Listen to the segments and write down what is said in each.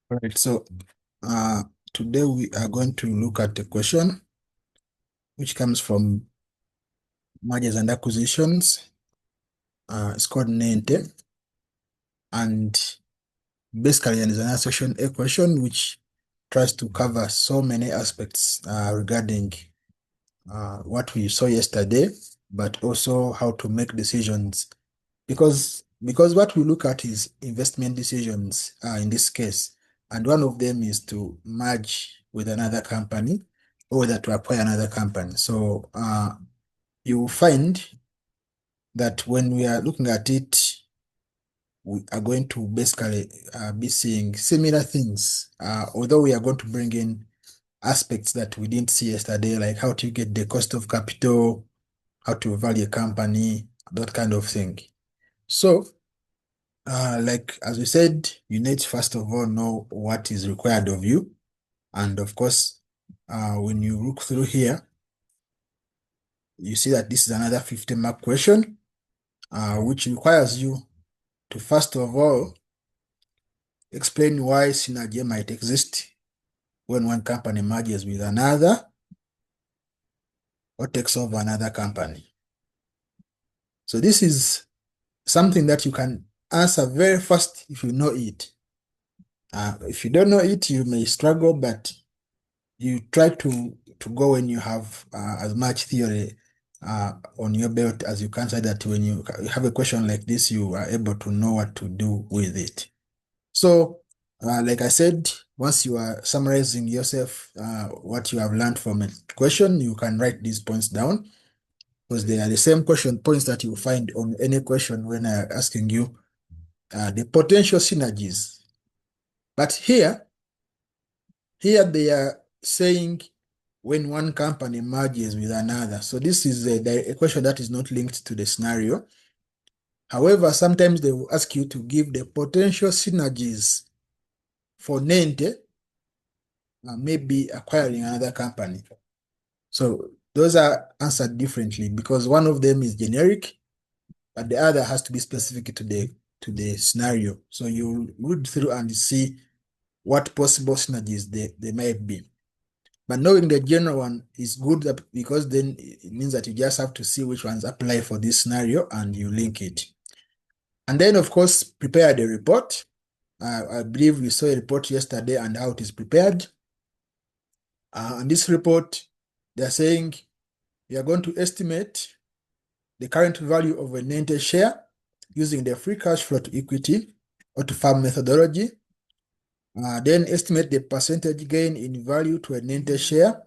Right. So uh, today we are going to look at the question which comes from mergers and acquisitions. It's called Nente, and basically it is an association equation which tries to cover so many aspects regarding what we saw yesterday, but also how to make decisions. Because what we look at is investment decisions in this case, and one of them is to merge with another company or whether to acquire another company. So you will find that when we are looking at it, we are going to basically be seeing similar things, although we are going to bring in aspects that we didn't see yesterday, like how to get the cost of capital, how to value a company, that kind of thing. So like as we said, you need to first of all know what is required of you. And of course, when you look through here, you see that this is another 50-mark question, which requires you to first of all explain why synergy might exist when one company merges with another or takes over another company. So this is something that you can answer very fast if you know it. If you don't know it, you may struggle, but you try to go when you have as much theory on your belt as you can, so that when you have a question like this, you are able to know what to do with it. So, like I said, once you are summarizing yourself, what you have learned from a question, you can write these points down, because they are the same question points that you find on any question when I am asking you the potential synergies. But here they are saying when one company merges with another. So this is a question that is not linked to the scenario. However, sometimes they will ask you to give the potential synergies for Nente, maybe acquiring another company. So those are answered differently because one of them is generic, but the other has to be specific to the scenario. So you read through and see what possible synergies they might be. But knowing the general one is good because then it means that you just have to see which ones apply for this scenario and you link it. And then, of course, prepare the report. I believe we saw a report yesterday and how it is prepared. In this report, they're saying we are going to estimate the current value of a Nente share using the free cash flow to equity or to farm methodology. Then estimate the percentage gain in value to a Nente share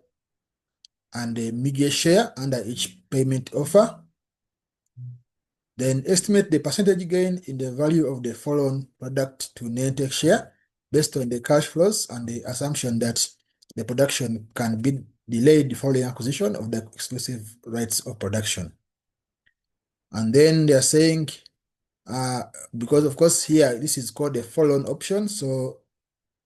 and a media share under each payment offer. Then estimate the percentage gain in the value of the follow-on product to Nente share based on the cash flows and the assumption that the production can be delayed following acquisition of the exclusive rights of production. And then they're saying, because of course here, this is called the follow-on option. So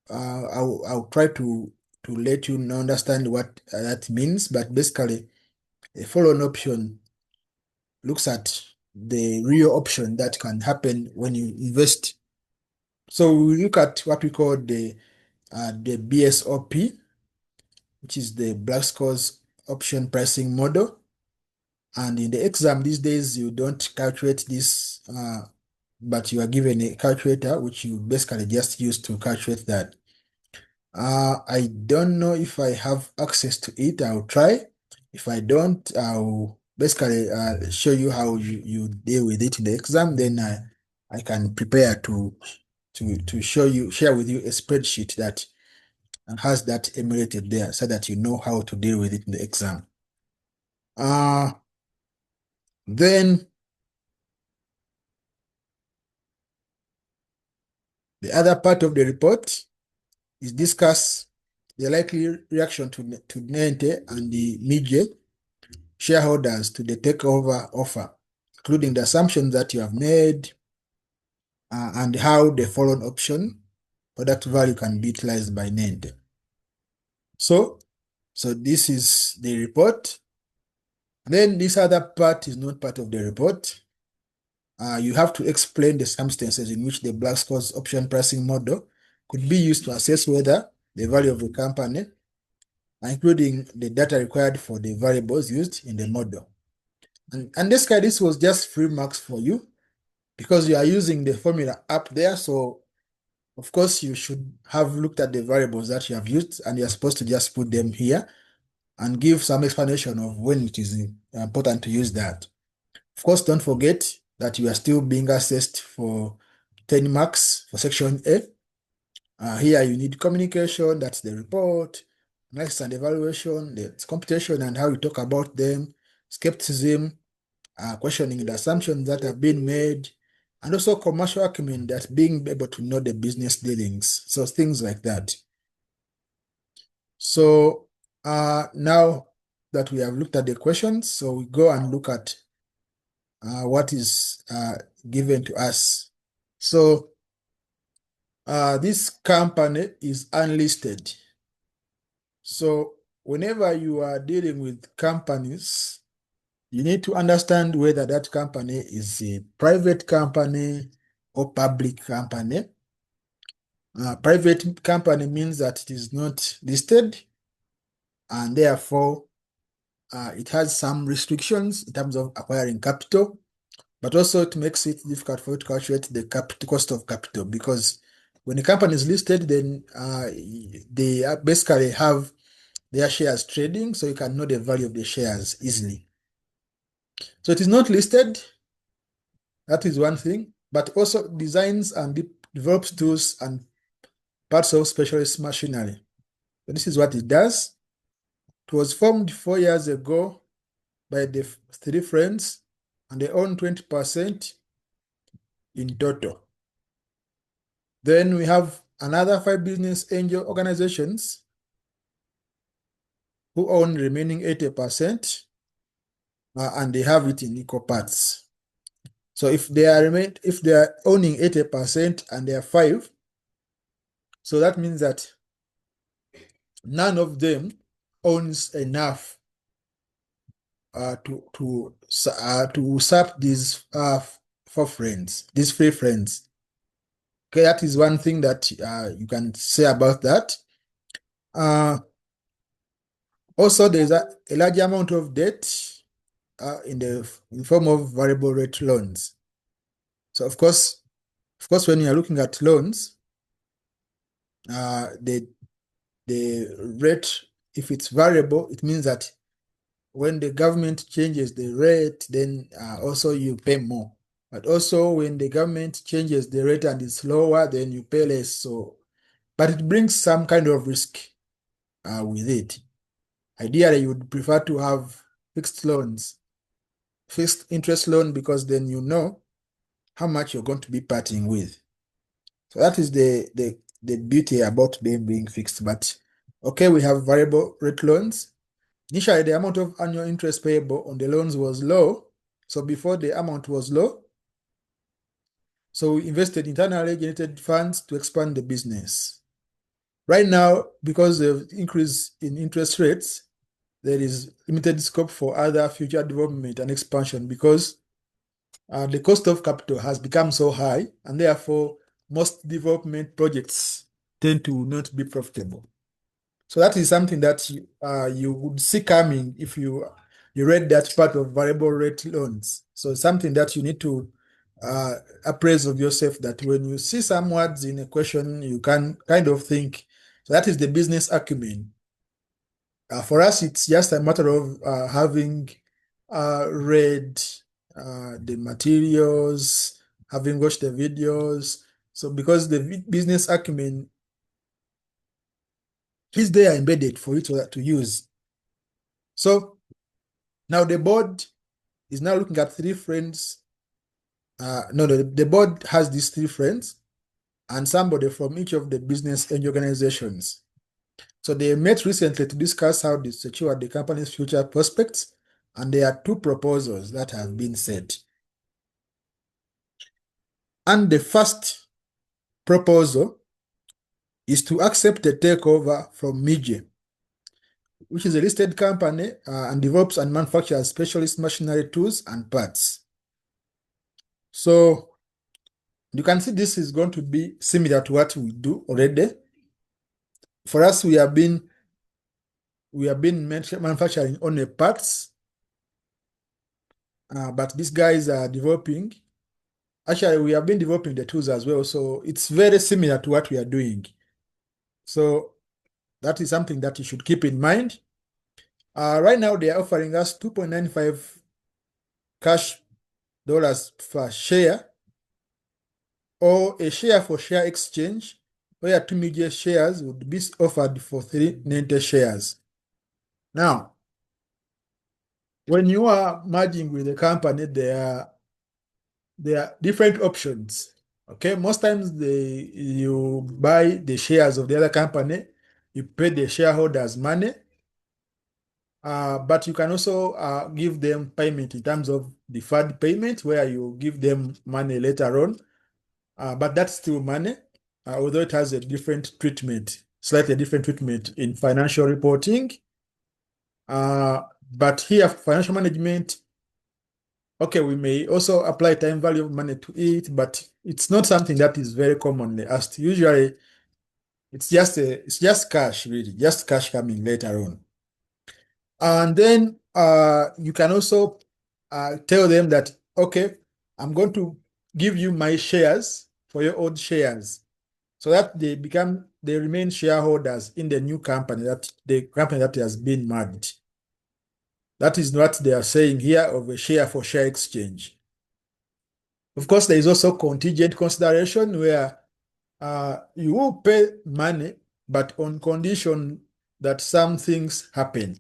I'll try to let you understand what that means. But basically, a follow-on option looks at the real option that can happen when you invest. So we look at what we call the BSOP, which is the Black-Scholes option pricing model. And in the exam these days, you don't calculate this, but you are given a calculator, which you basically just use to calculate that. I don't know if I have access to it. I'll try. If I don't, I'll basically show you how you deal with it in the exam. Then I can prepare to share with you a spreadsheet that has that emulated there so that you know how to deal with it in the exam. Then the other part of the report is discuss the likely reaction to Nente and the media shareholders to the takeover offer, including the assumptions that you have made and how the follow-on option product value can be utilized by Nente. So this is the report. Then this other part is not part of the report. You have to explain the circumstances in which the Black-Scholes option pricing model could be used to assess whether the value of the company, including the data required for the variables used in the model. And this guy, this was just free marks for you because you are using the formula up there. So of course you should have looked at the variables that you have used, and you're supposed to just put them here and give some explanation of when it is important to use that. Of course, don't forget that you are still being assessed for 10 marks for section A. Here you need communication, that's the report, analysis and evaluation, the computation and how you talk about them, skepticism, questioning the assumptions that have been made, and also commercial acumen, that's being able to know the business dealings. So things like that. So now that we have looked at the questions, so we go and look at what is given to us. So this company is unlisted. So whenever you are dealing with companies, you need to understand whether that company is a private company or public company. Private company means that it is not listed, and therefore it has some restrictions in terms of acquiring capital, but also it makes it difficult for you to calculate the cost of capital, because when a company is listed, then they basically have their shares trading, so you can know the value of the shares easily. So it is not listed, that is one thing, but also designs and develops tools and parts of specialist machinery. So this is what it does. It was formed 4 years ago by the 3 friends, and they own 20% in total. Then we have another 5 business angel organizations who own the remaining 80%, and they have it in equal parts. So if they are owning 80% and there are 5, so that means that none of them owns enough to usurp these 4 friends, these 3 friends. Okay, that is one thing that you can say about that. Also, there's a large amount of debt in the form of variable rate loans. So of course, when you are looking at loans, the rate, if it's variable, it means that when the government changes the rate, then also you pay more. But also when the government changes the rate and it's lower, then you pay less. So, but it brings some kind of risk with it. Ideally, you would prefer to have fixed interest loan, because then you know how much you're going to be parting with. So that is the beauty about them being fixed. But okay, we have variable rate loans. Initially, the amount of annual interest payable on the loans was low. So before the amount was low, so we invested internally generated funds to expand the business. Right now, because of increase in interest rates, there is limited scope for other future development and expansion, because the cost of capital has become so high, and therefore most development projects tend to not be profitable. So that is something that you would see coming if you read that part of variable rate loans. So it's something that you need to appraise of yourself, that when you see some words in a question, you can kind of think. So that is the business acumen. For us, it's just a matter of having read the materials, having watched the videos. So because the business acumen is there embedded for you to use. So now the board is now looking at 3 friends. The board has these 3 friends and somebody from each of the business and organizations. So they met recently to discuss how to secure the company's future prospects, and there are 2 proposals that have been set. And the first proposal is to accept a takeover from Mije, which is a listed company and develops and manufactures specialist machinery tools and parts. So You can see this is going to be similar to what we do already. For us, we have been manufacturing only parts, but these guys are developing. Actually, we have been developing the tools as well, so it's very similar to what we are doing. So that is something that you should keep in mind. Right now, they are offering us 2.95 cash dollars per share, or a share for share exchange, where 2 million shares would be offered for 3 Nente shares. Now, when you are merging with a company, there are different options. Okay, most times you buy the shares of the other company, you pay the shareholders money, but you can also give them payment in terms of deferred payment, where you give them money later on. But that's still money, although it has a different treatment, slightly different treatment in financial reporting. But here, financial management, okay, we may also apply time value of money to it, but it's not something that is very commonly asked. Usually, it's just cash, really, just cash coming later on. And then you can also tell them that, okay, I'm going to give you my shares for your old shares, so that they remain shareholders in the new company, that the company that has been merged. That is what they are saying here of a share for share exchange. Of course, there is also contingent consideration, where you will pay money, but on condition that some things happen.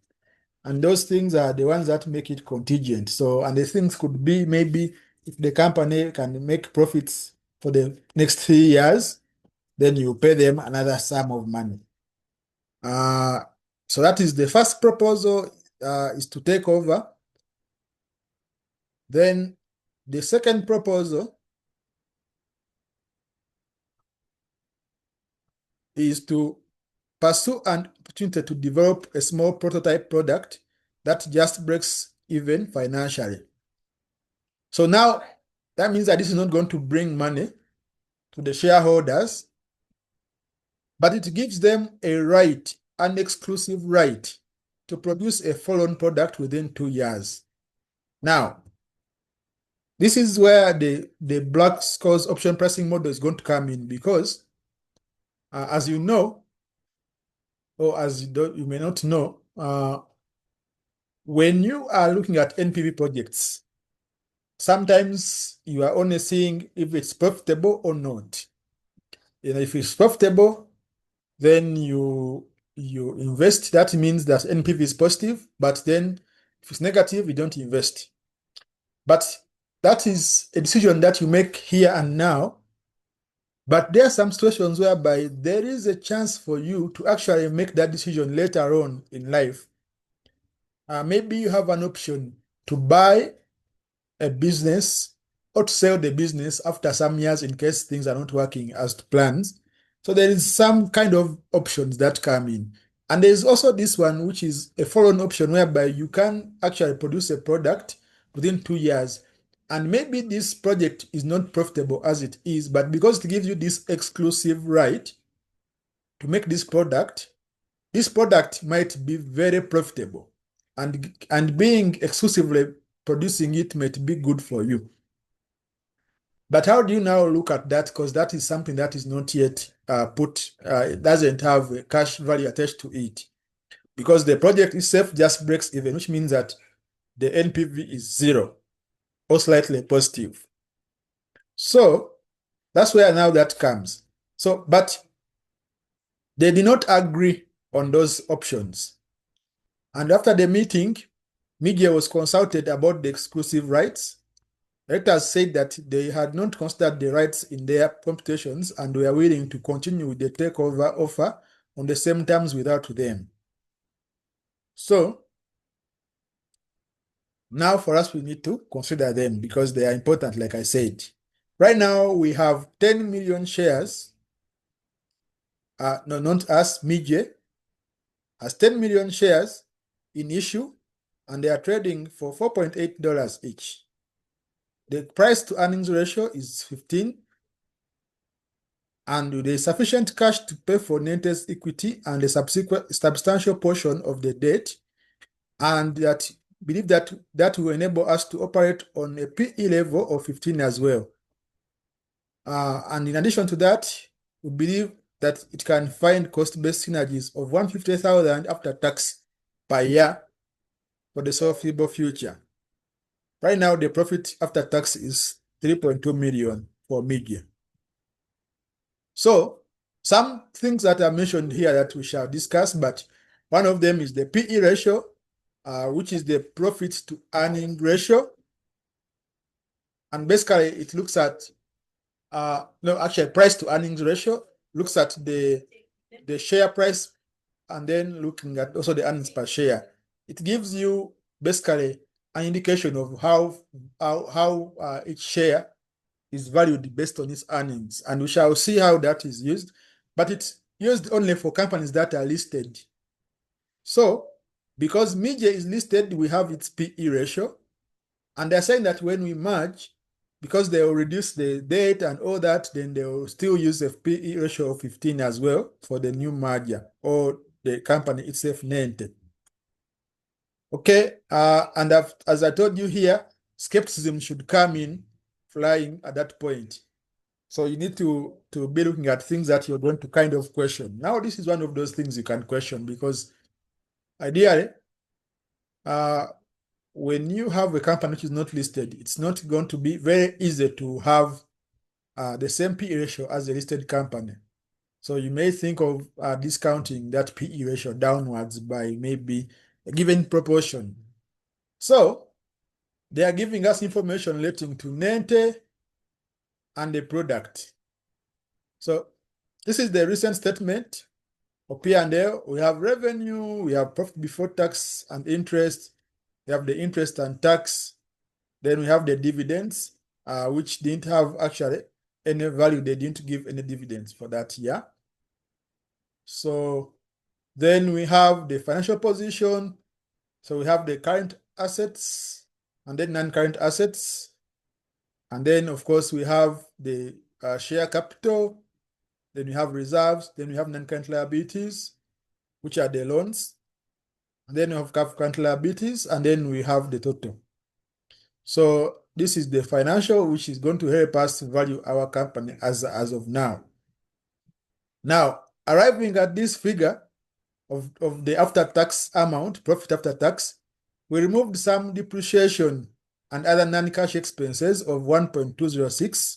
And those things are the ones that make it contingent. So, and the things could be maybe if the company can make profits for the next 3 years, then you pay them another sum of money. Uh, so that is the first proposal, is to take over. Then the second proposal is to pursue an opportunity to develop a small prototype product that just breaks even financially. So now that means that this is not going to bring money to the shareholders, but it gives them a right, an exclusive right, to produce a follow-on product within 2 years. Now, this is where the Black Scholes option pricing model is going to come in, because as you know, or as you may not know, when you are looking at NPV projects, sometimes you are only seeing if it's profitable or not. If it's profitable, then you invest. That means that NPV is positive, but then if it's negative, you don't invest. But that is a decision that you make here and now. But there are some situations whereby there is a chance for you to actually make that decision later on in life. Maybe you have an option to buy a business or to sell the business after some years in case things are not working as plans. So there is some kind of options that come in. And there is also this one, which is a follow-on option, whereby you can actually produce a product within 2 years. And maybe this project is not profitable as it is, but because it gives you this exclusive right to make this product might be very profitable. And being exclusively producing it might be good for you. But how do you now look at that? Because that is something that is not yet it doesn't have a cash value attached to it. Because the project itself just breaks even, which means that the NPV is zero or slightly positive. So that's where now that comes. So, but they did not agree on those options. And after the meeting, Miguel was consulted about the exclusive rights. Directors said that they had not considered the rights in their computations and were willing to continue with the takeover offer on the same terms without them. So now for us, we need to consider them because they are important, like I said. Right now, we have 10 million shares. No, not us, Miguel has 10 million shares in issue, and they are trading for $4.8 each. The price to earnings ratio is 15. and there is sufficient cash to pay for Nente's equity and a subsequent substantial portion of the debt, and that believe that that will enable us to operate on a PE level of 15 as well. And in addition to that, we believe that it can find cost-based synergies of 150,000 after tax per year for the foreseeable future. Right now, the profit after tax is 3.2 million for media. So, some things that are mentioned here that we shall discuss, but one of them is the PE ratio, which is the profit to earning ratio. And basically, it looks at, price to earnings ratio looks at the share price and then looking at also the earnings per share. It gives you basically an indication of how each share is valued based on its earnings. And we shall see how that is used, but it's used only for companies that are listed. So, because media is listed, we have its PE ratio. And they're saying that when we merge, because they will reduce the debt and all that, then they will still use a PE ratio of 15 as well for the new merger or the company itself, Nente. Okay, and as I told you here, skepticism should come in flying at that point. So you need to be looking at things that you're going to kind of question. Now, this is one of those things you can question because ideally, when you have a company which is not listed, it's not going to be very easy to have the same PE ratio as a listed company. So you may think of discounting that PE ratio downwards by maybe a given proportion. So they are giving us information relating to Nente and the product. So this is the recent statement of P&L. We have revenue, we have profit before tax and interest, we have the interest and tax, then we have the dividends, which didn't have actually any value. They didn't give any dividends for that year. So then we have the financial position. So we have the current assets and then non-current assets. And then, of course, we have the share capital. Then we have reserves. Then we have non-current liabilities, which are the loans. And then we have current liabilities. And then we have the total. So this is the financial, which is going to help us value our company as of now. Now, arriving at this figure of the after-tax amount, profit after tax, we removed some depreciation and other non-cash expenses of 1.206.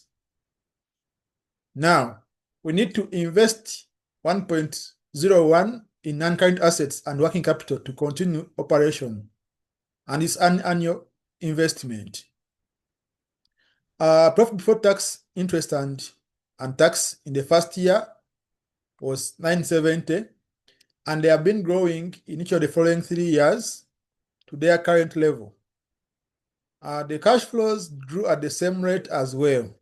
Now, we need to invest 1.01 in non-current assets and working capital to continue operation, and it's an annual investment. Profit before tax, interest and tax in the first year was 970, and they have been growing in each of the following 3 years to their current level. The cash flows grew at the same rate as well,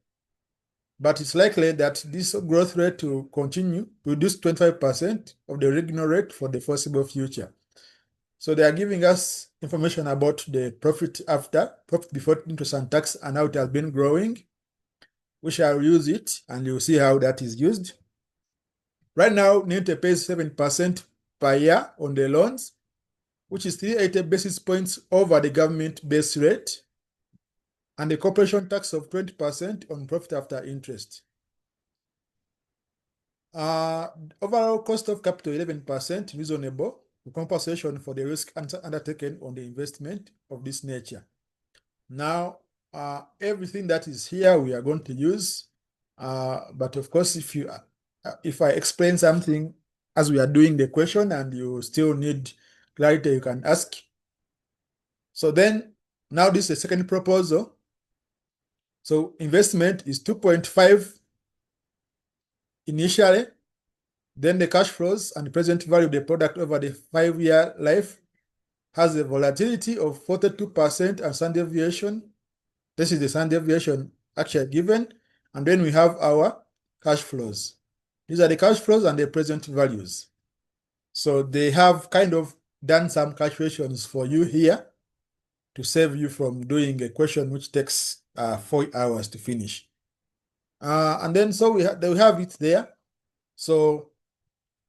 but it's likely that this growth rate will continue, reduce 25% of the original rate for the foreseeable future. So they are giving us information about the profit before interest and tax, and how it has been growing. We shall use it, and you'll see how that is used. Right now, Nente pays 7% per year on the loans, which is 380 basis points over the government base rate, and the corporation tax of 20% on profit after interest. Overall cost of capital 11%, reasonable, compensation for the risk undertaken on the investment of this nature. Now, everything that is here we are going to use, but of course, if I explain something as we are doing the question and you still need clarity, you can ask. So then, now this is the second proposal. So investment is 2.5 initially, then the cash flows and the present value of the product over the 5-year life has a volatility of 42% and standard deviation. This is the standard deviation actually given. And then we have our cash flows. These are the cash flows and the present values. So they have kind of done some calculations for you here to save you from doing a question which takes 4 hours to finish. And then so we have it there. So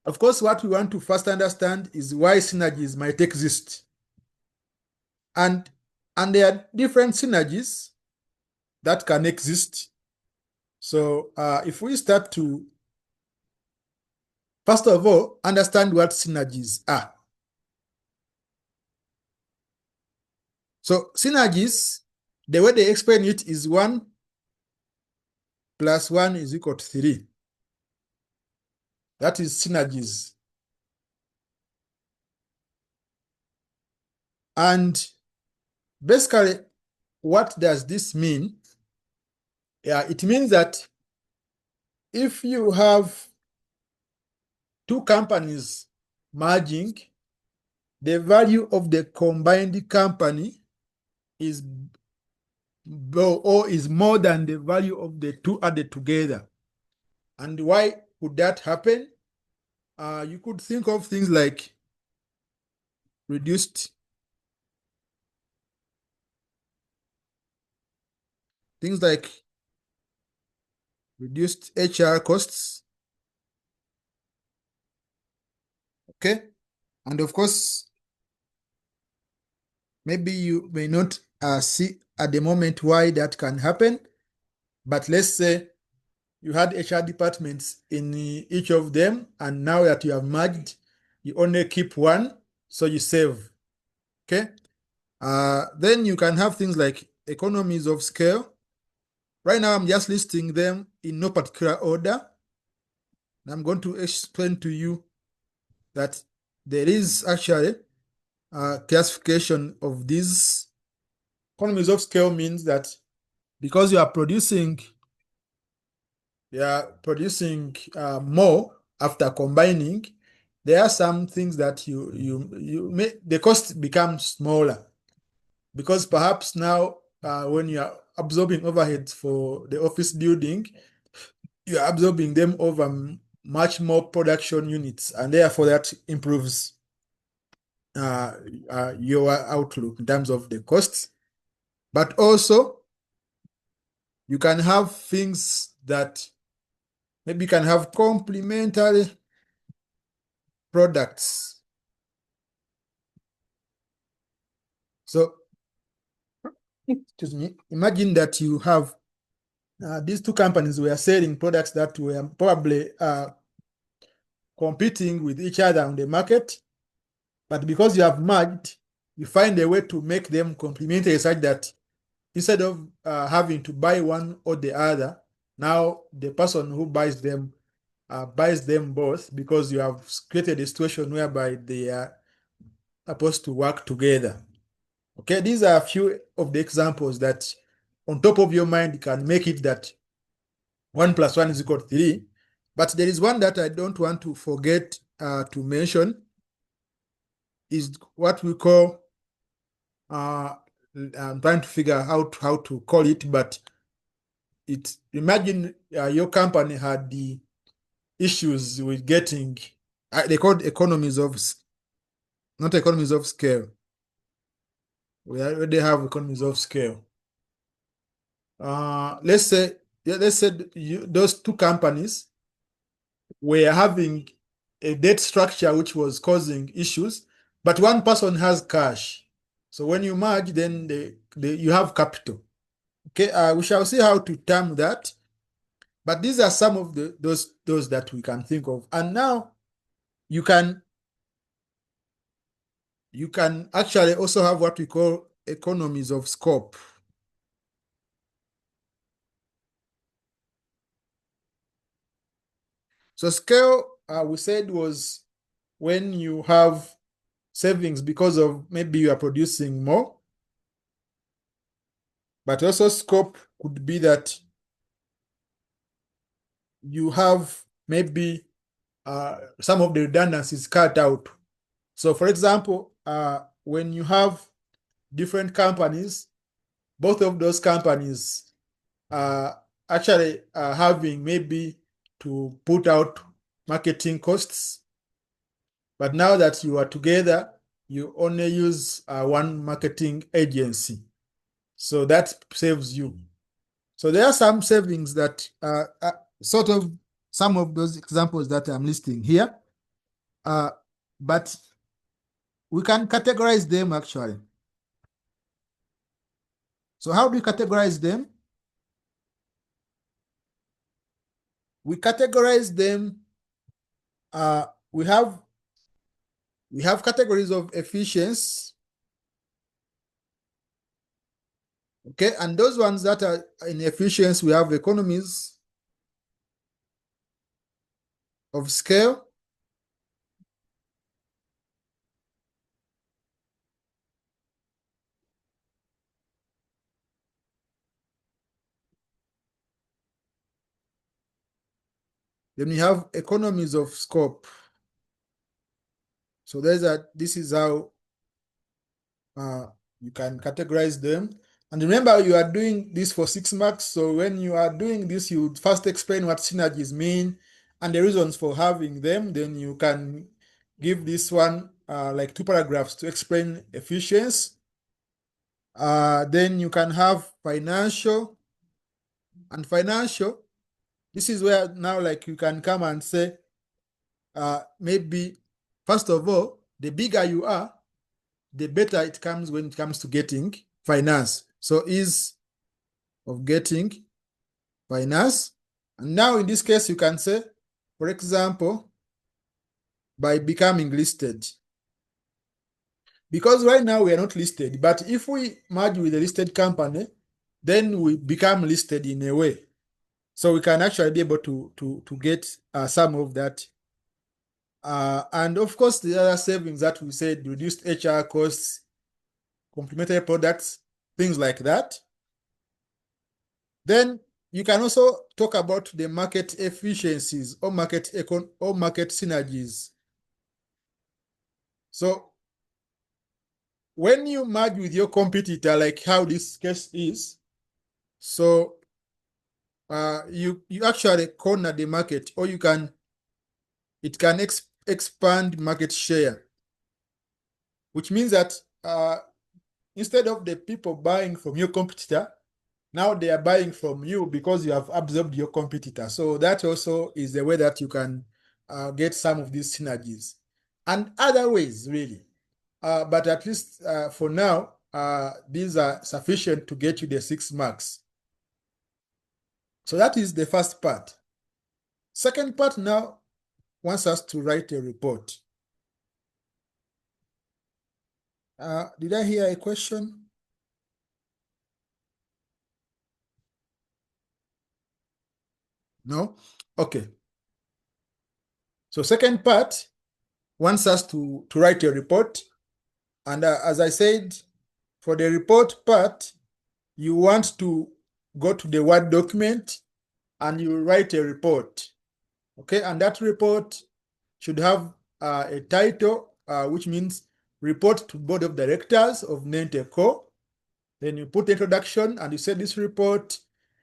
of course, what we want to first understand is why synergies might exist. And there are different synergies that can exist. So if we start to, first of all, understand what synergies are. So synergies, the way they explain it is 1 plus 1 is equal to 3. That is synergies. And basically, what does this mean? Yeah, it means that if you have two companies merging, the value of the combined company is more than the value of the two added together. And why would that happen? You could think of things like reduced HR costs. Okay. And of course, maybe you may not see at the moment why that can happen. But let's say you had HR departments in each of them, and now that you have merged, you only keep one, so you save. Okay. Then you can have things like economies of scale. Right now, I'm just listing them in no particular order. And I'm going to explain to you that there is actually a classification of these. Economies of scale means that because you are producing more after combining, there are some things that the cost becomes smaller, because perhaps now when you are absorbing overheads for the office building, you are absorbing them over much more production units, and therefore that improves your outlook in terms of the costs. But also, you can have things that maybe you can have complementary products. So, excuse me, imagine that you have these two companies were selling products that were probably competing with each other on the market, but because you have merged, you find a way to make them complementary such that instead of having to buy one or the other, now the person who buys them both, because you have created a situation whereby they are supposed to work together. Okay, these are a few of the examples that on top of your mind can make it that 1 plus 1 is equal to 3. But there is one that I don't want to forget to mention, is what we call, I'm trying to figure out how to call it, but imagine your company had the issues with getting, they called not economies of scale. We already have economies of scale. Let's say those two companies were having a debt structure which was causing issues, but one person has cash. So when you merge, then you have capital. Okay, we shall see how to term that. But these are some of those that we can think of. And now you can actually also have what we call economies of scope. So scale, we said, was when you have savings because of maybe you are producing more. But also scope could be that you have maybe some of the redundancies cut out. So for example, when you have different companies, both of those companies actually having maybe to put out marketing costs. But now that you are together, you only use one marketing agency. So that saves you. So there are some savings that sort of some of those examples that I'm listing here, but we can categorize them actually. So how do we categorize them? We categorize them. We have categories of efficiency. Okay, and those ones that are in efficiency, we have economies of scale. Then we have economies of scope. So this is how you can categorize them. And remember, you are doing this for 6 marks. So when you are doing this, you first explain what synergies mean and the reasons for having them. Then you can give this one like 2 paragraphs to explain efficiency. Then you can have financial. And financial, this is where now like you can come and say, maybe, first of all, the bigger you are, the better it comes when it comes to getting finance. So ease of getting finance. And now in this case, you can say, for example, by becoming listed. Because right now we are not listed, but if we merge with a listed company, then we become listed in a way. So we can actually be able to get some of that. And of course, the other savings that we said, reduced HR costs, complementary products, things like that. Then you can also talk about the market efficiencies or market synergies. So when you merge with your competitor, like how this case is, so you actually corner the market, or it can expand market share, which means that instead of the people buying from your competitor, now they are buying from you because you have absorbed your competitor. So that also is the way that you can get some of these synergies. And other ways, really. But at least for now, these are sufficient to get you the 6 marks. So that is the first part. Second part now wants us to write a report. Did I hear a question? No? Okay. So second part wants us to write a report. And as I said, for the report part, you want to go to the Word document and you write a report. Okay, and that report should have a title, which means report to board of directors of Nente Co. Then you put the introduction and you say this report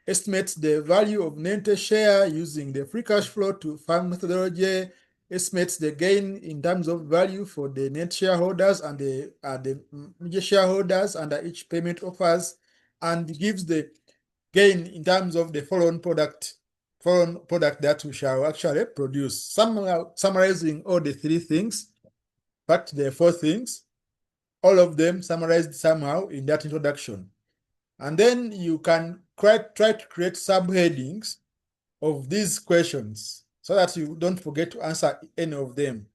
estimates the value of Nente share using the free cash flow to farm methodology, estimates the gain in terms of value for the net shareholders and the major shareholders under each payment offers, and gives the gain in terms of the foreign product that we shall actually produce. Summarizing all the 3 things, in fact, there are 4 things, all of them summarized somehow in that introduction. And then you can try to create subheadings of these questions so that you don't forget to answer any of them.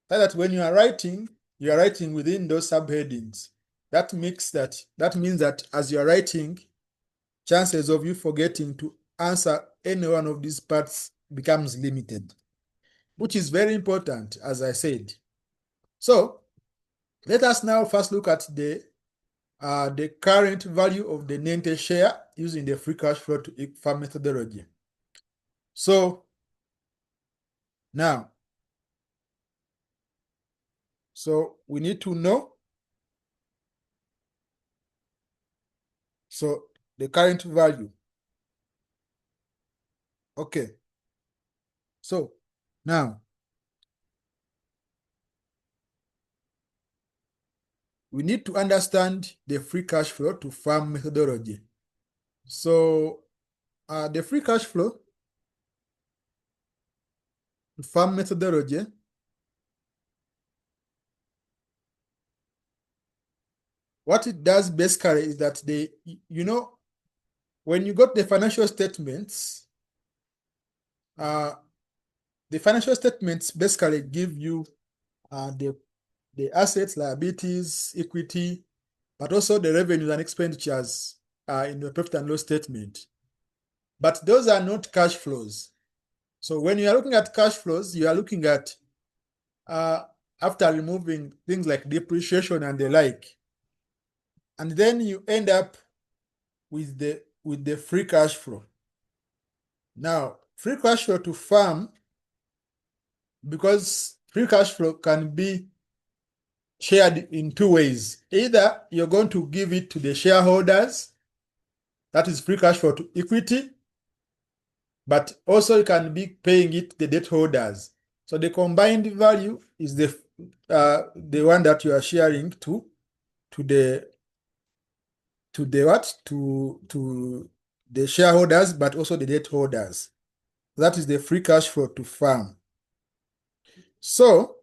So that when you are writing within those subheadings. That means that as you are writing, chances of you forgetting to answer any one of these parts becomes limited, which is very important, as I said. So let us now first look at the current value of the Nente share using the free cash flow to farm methodology. So now, we need to know, so the current value. Okay. So now, we need to understand the free cash flow to farm methodology. So the free cash flow farm methodology what it does basically is that when you got the financial statements, the financial statements basically give you the assets, liabilities, equity, but also the revenues and expenditures in the profit and loss statement. But those are not cash flows. So when you are looking at cash flows, you are looking at after removing things like depreciation and the like, and then you end up with the free cash flow. Now, free cash flow to farm, because free cash flow can be shared in two ways. Either you're going to give it to the shareholders, that is free cash flow to equity, but also you can be paying it to the debt holders. So the combined value is the one that you are sharing to the shareholders, but also the debt holders. That is the free cash flow to farm. So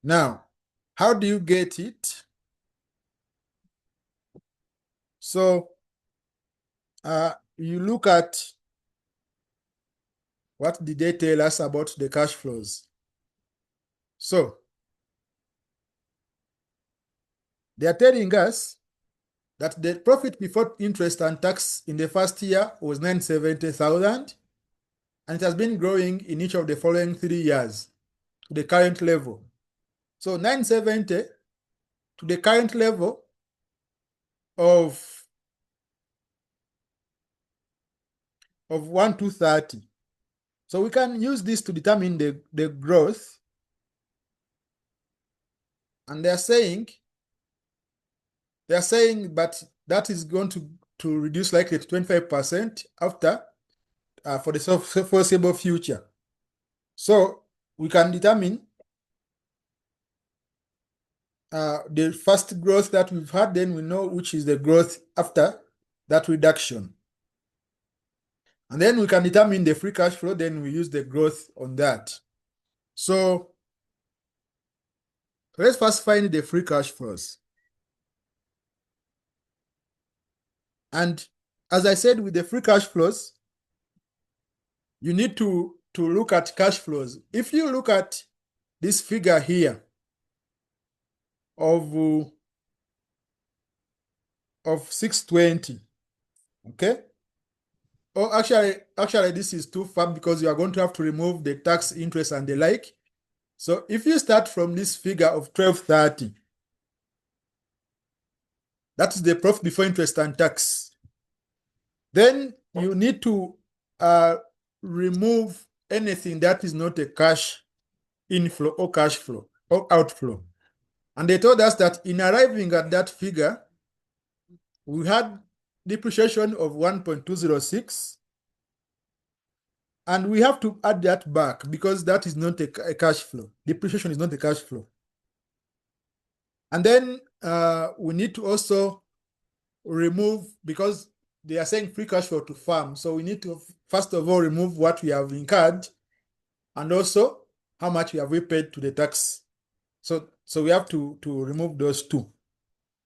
now, how do you get it? So you look at what did they tell us about the cash flows. So they are telling us that the profit before interest and tax in the first year was 970,000, and it has been growing in each of the following 3 years to the current level. So 970 to the current level of 1230. So we can use this to determine the growth. And they're saying but that is going to reduce likely to 25% after for the foreseeable future. So we can determine the first growth that we've had, then we know which is the growth after that reduction. And then we can determine the free cash flow, then we use the growth on that. So let's first find the free cash flows. And as I said, with the free cash flows, you need to look at cash flows. If you look at this figure here of 620, okay? Oh, actually, this is too far because you are going to have to remove the tax, interest, and the like. So if you start from this figure of 1230, that is the profit before interest and tax. Then you need to remove anything that is not a cash inflow or cash flow or outflow. And they told us that in arriving at that figure, we had depreciation of 1.206, and we have to add that back because that is not a cash flow. Depreciation is not a cash flow. And then we need to also remove, because they are saying free cash flow to farm. So we need to, first of all, remove what we have incurred and also how much we have repaid to the tax. So we have to remove those two.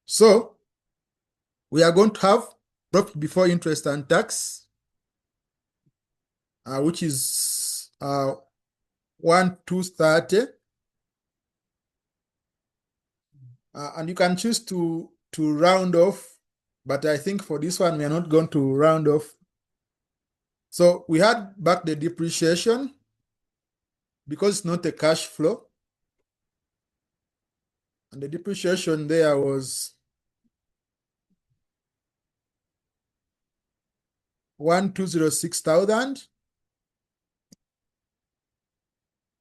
So we are going to have profit before interest and tax, which is 1230. And you can choose to round off, but I think for this one, we are not going to round off. So we had back the depreciation because it's not a cash flow. And the depreciation there was 1,206,000.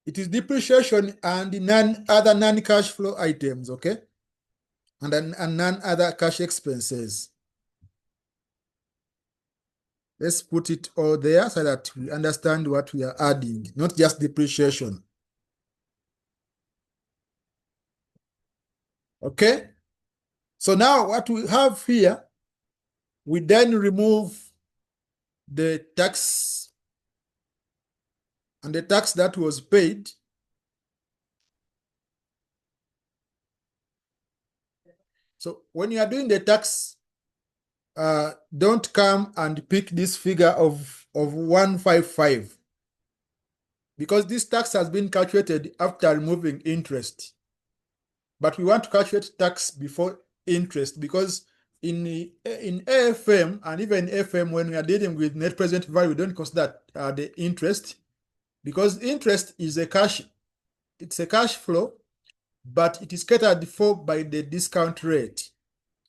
It is depreciation and the other non-cash flow items, okay? And none-other cash expenses. Let's put it all there so that we understand what we are adding, not just depreciation. Okay? So now what we have here We then remove the tax and the tax that was paid. So when you are doing the tax, don't come and pick this figure of 155, because this tax has been calculated after removing interest. But we want to calculate tax before interest, because in AFM and even FM, when we are dealing with net present value, we don't consider the interest, because interest is it's a cash flow, but it is catered for by the discount rate.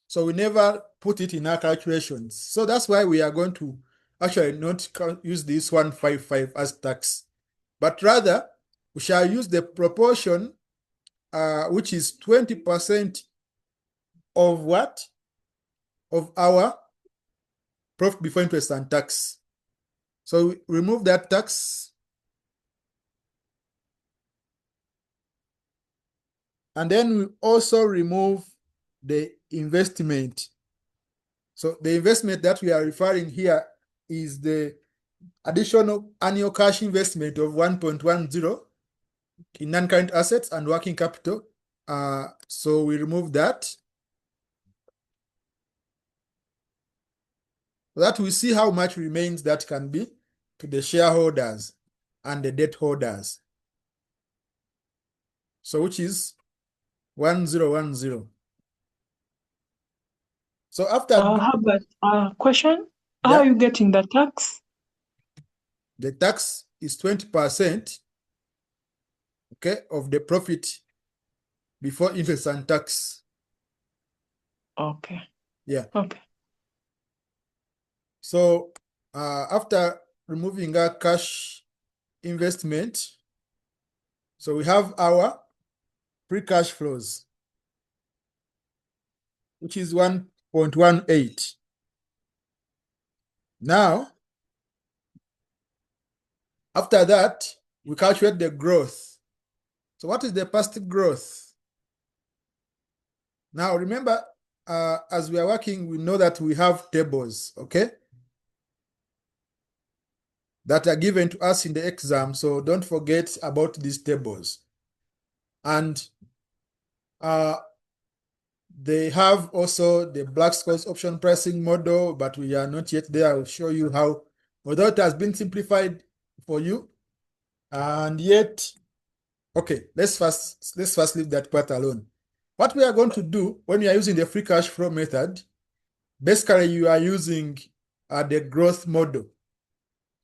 So we never put it in our calculations. So that's why we are going to actually not use this 155 as tax, but rather we shall use the proportion, which is 20% of what? Of our profit before interest and tax. So we remove that tax. And then we also remove the investment. So the investment that we are referring here is the additional annual cash investment of 1.10 in non-current assets and working capital. So we remove that. So that we see how much remains that can be to the shareholders and the debt holders. So which is 1010. So after How about question? How yeah, are you getting the tax? the tax is 20%, okay, of the profit before interest and tax. Okay. Yeah. Okay. So after removing our cash investment, so we have our free cash flows, which is 1.18. Now, after that, we calculate the growth. So what is the past growth? Now, remember, as we are working, we know that we have tables, okay, that are given to us in the exam. So don't forget about these tables. And they have also the Black-Scholes option pricing model, but we are not yet there. I'll show you how, although it has been simplified for you, and yet, okay, let's first leave that part alone. What we are going to do when we are using the free cash flow method, basically you are using the growth model,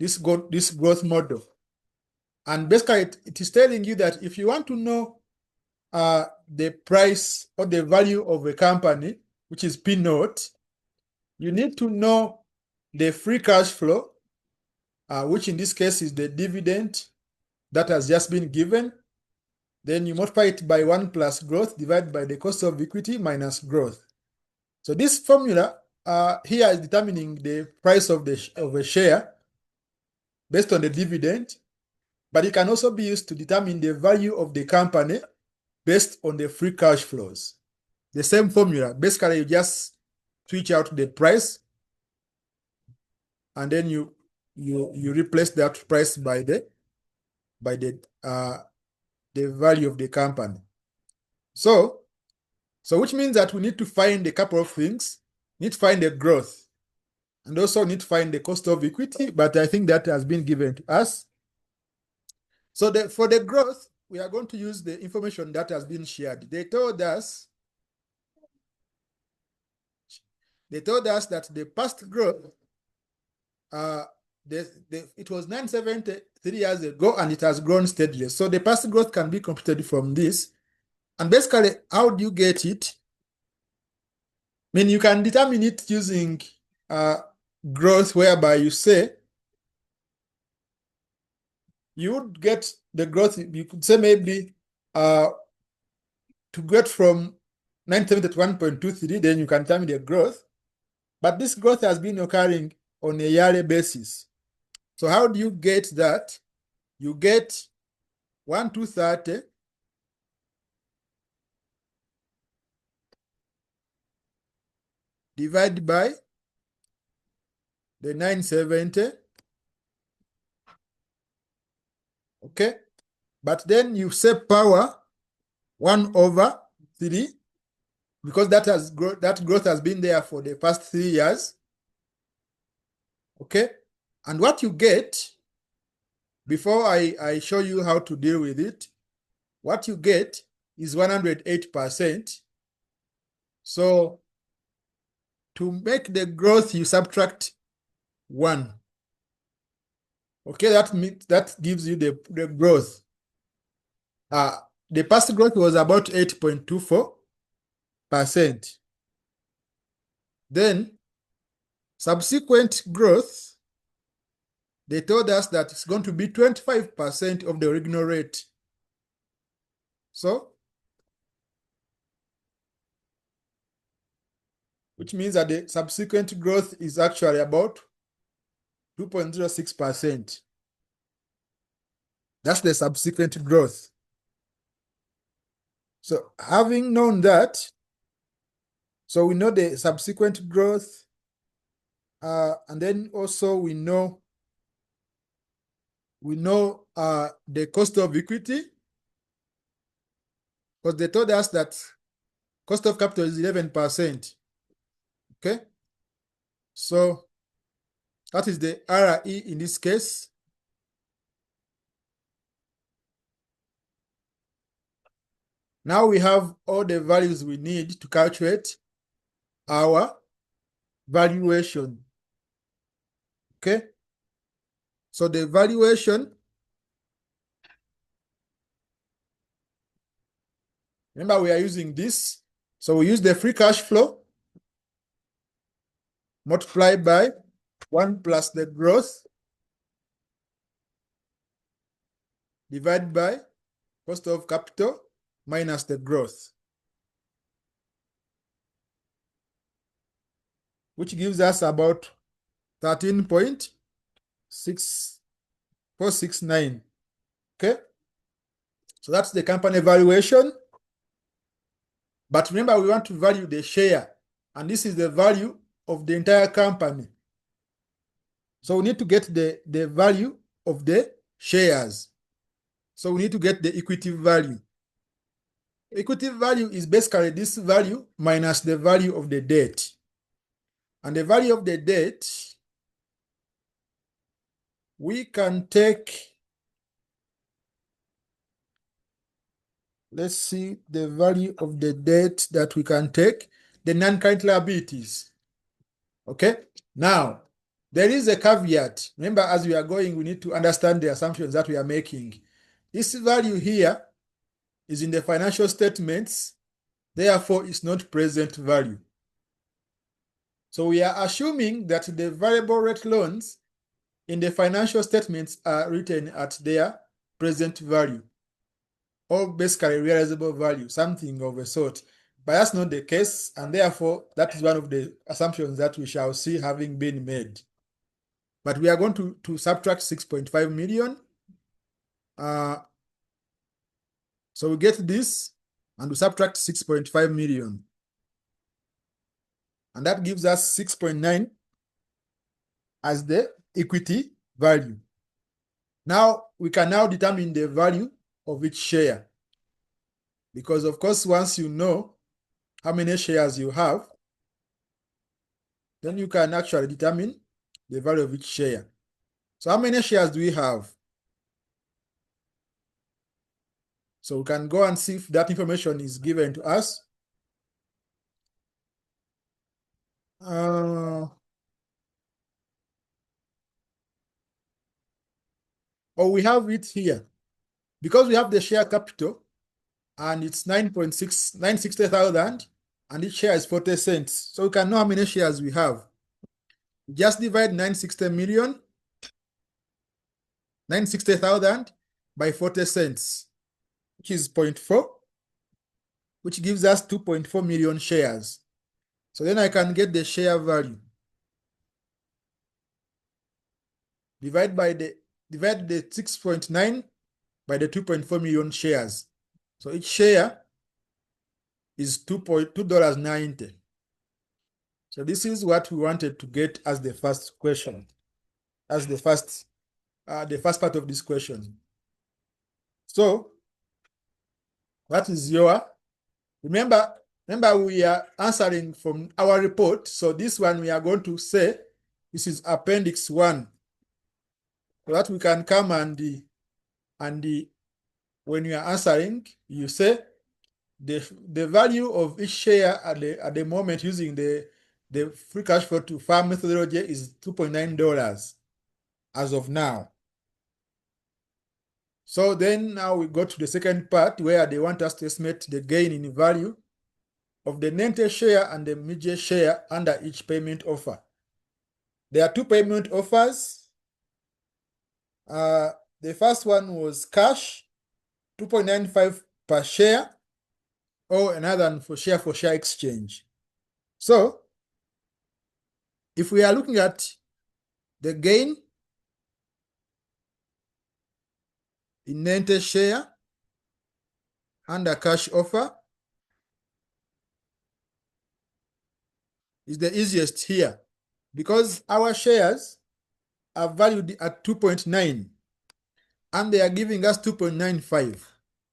this growth model. And basically it is telling you that if you want to know the price or the value of a company, which is P note, you need to know the free cash flow, which in this case is the dividend that has just been given. Then you multiply it by 1 plus growth divided by the cost of equity minus growth. So this formula here is determining the price of a share based on the dividend, but it can also be used to determine the value of the company based on the free cash flows. The same formula. Basically, you just switch out the price, and then you replace that price by the value of the company. So which means that we need to find a couple of things. We need to find the growth, and also need to find the cost of equity, but I think that has been given to us. So for the growth, we are going to use the information that has been shared. They told us that the past growth, it was 973 years ago, and it has grown steadily. So the past growth can be computed from this. And basically, how do you get it? I mean, you can determine it using growth, whereby you say you would get the growth. You could say maybe to get from 970 to 1.23, then you can determine the growth. But this growth has been occurring on a yearly basis. So how do you get that? You get 1,230 divided by the 970. Okay. But then you say power 1/3 because that growth has been there for the past 3 years. Okay. And what you get, before I show you how to deal with it, what you get is 108%. So to make the growth, you subtract 1. Okay, that gives you the growth. The past growth was about 8.24%. Then subsequent growth, they told us that it's going to be 25% of the original rate. So, which means that the subsequent growth is actually about 2.06%. That's the subsequent growth. So having known that, so we know the subsequent growth, and then also we know the cost of equity, because they told us that cost of capital is 11%. Okay, so that is the RE in this case. Now we have all the values we need to calculate our valuation. Okay, so the valuation, remember we are using this, so we use the free cash flow multiplied by 1 plus the growth divided by cost of capital minus the growth, which gives us about 13.6469. Okay, so that's the company valuation. But remember, we want to value the share, and this is the value of the entire company. So we need to get the value of the shares. So we need to get the equity value. Equity value is basically this value minus the value of the debt. And the value of the debt, we can take, let's see the value of the debt that we can take, the non-current liabilities. Okay, now there is a caveat. Remember, as we are going, we need to understand the assumptions that we are making. This value here is in the financial statements, therefore it's not present value. So we are assuming that the variable rate loans in the financial statements are written at their present value, or basically realizable value, something of a sort. But that's not the case, and therefore that is one of the assumptions that we shall see having been made. But we are going to subtract 6.5 million. So we get this, and we subtract 6.5 million. And that gives us 6.9 as the equity value. Now, we can now determine the value of each share. Because, of course, once you know how many shares you have, then you can actually determine the value of each share. So how many shares do we have? So we can go and see if that information is given to us. Or we have it here. Because we have the share capital, and it's 960,000, and each share is 40 cents. So we can know how many shares we have. Just divide 960,000 by 40 cents, which is 0.4, which gives us 2.4 million shares. So then I can get the share value. Divide the 6.9 by the 2.4 million shares. So each share is $2.90. So this is what we wanted to get as the first question, as the first part of this question. So what is your, remember we are answering from our report. So this one we are going to say this is appendix 1, so that we can come and when you are answering, you say the value of each share at the moment using the free cash flow to farm methodology is $2.9 as of now. So then now we go to the second part where they want us to estimate the gain in value of the Nente share and the Midge share under each payment offer. There are two payment offers. The first one was cash, 2.95 per share, or another one for share exchange. So if we are looking at the gain in Nente share under cash offer, is the easiest here because our shares are valued at 2.9 and they are giving us 2.95.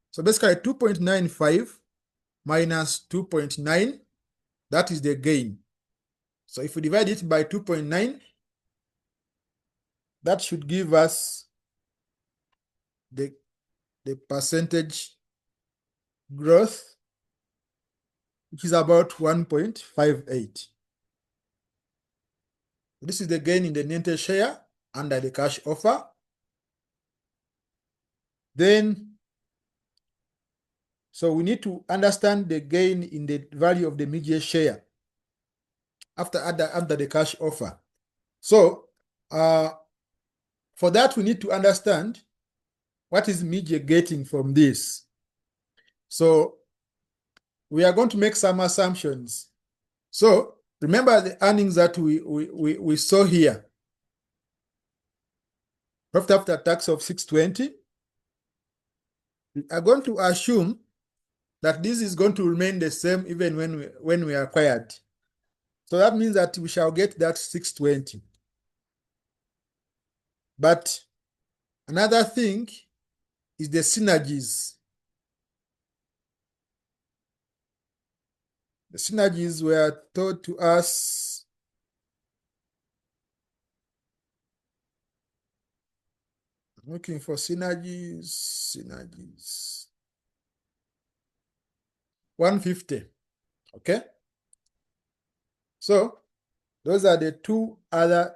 So basically 2.95 minus 2.9, that is the gain. So if we divide it by 2.9, that should give us the percentage growth, which is about 1.58. This is the gain in the Nente share under the cash offer. Then, so we need to understand the gain in the value of the Midge share after the cash offer. So, for that, we need to understand what is Midge getting from this. So, we are going to make some assumptions. So, remember the earnings that we saw here. Profit after tax of 620. We are going to assume that this is going to remain the same even when we acquired. So that means that we shall get that 620. But another thing is the synergies. The synergies were told to us looking for synergies. 150. Okay. So those are the two other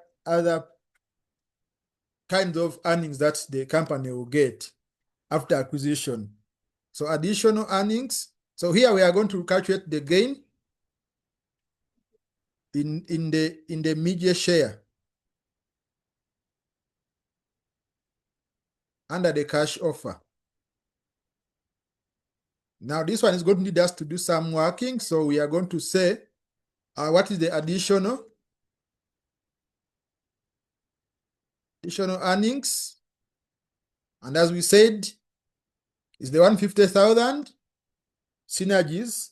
kinds of earnings that the company will get after acquisition. So additional earnings. So here we are going to calculate the gain in the Midge share under the cash offer. Now this one is going to need us to do some working. So we are going to say what is the additional earnings, and as we said, is the 150,000 synergies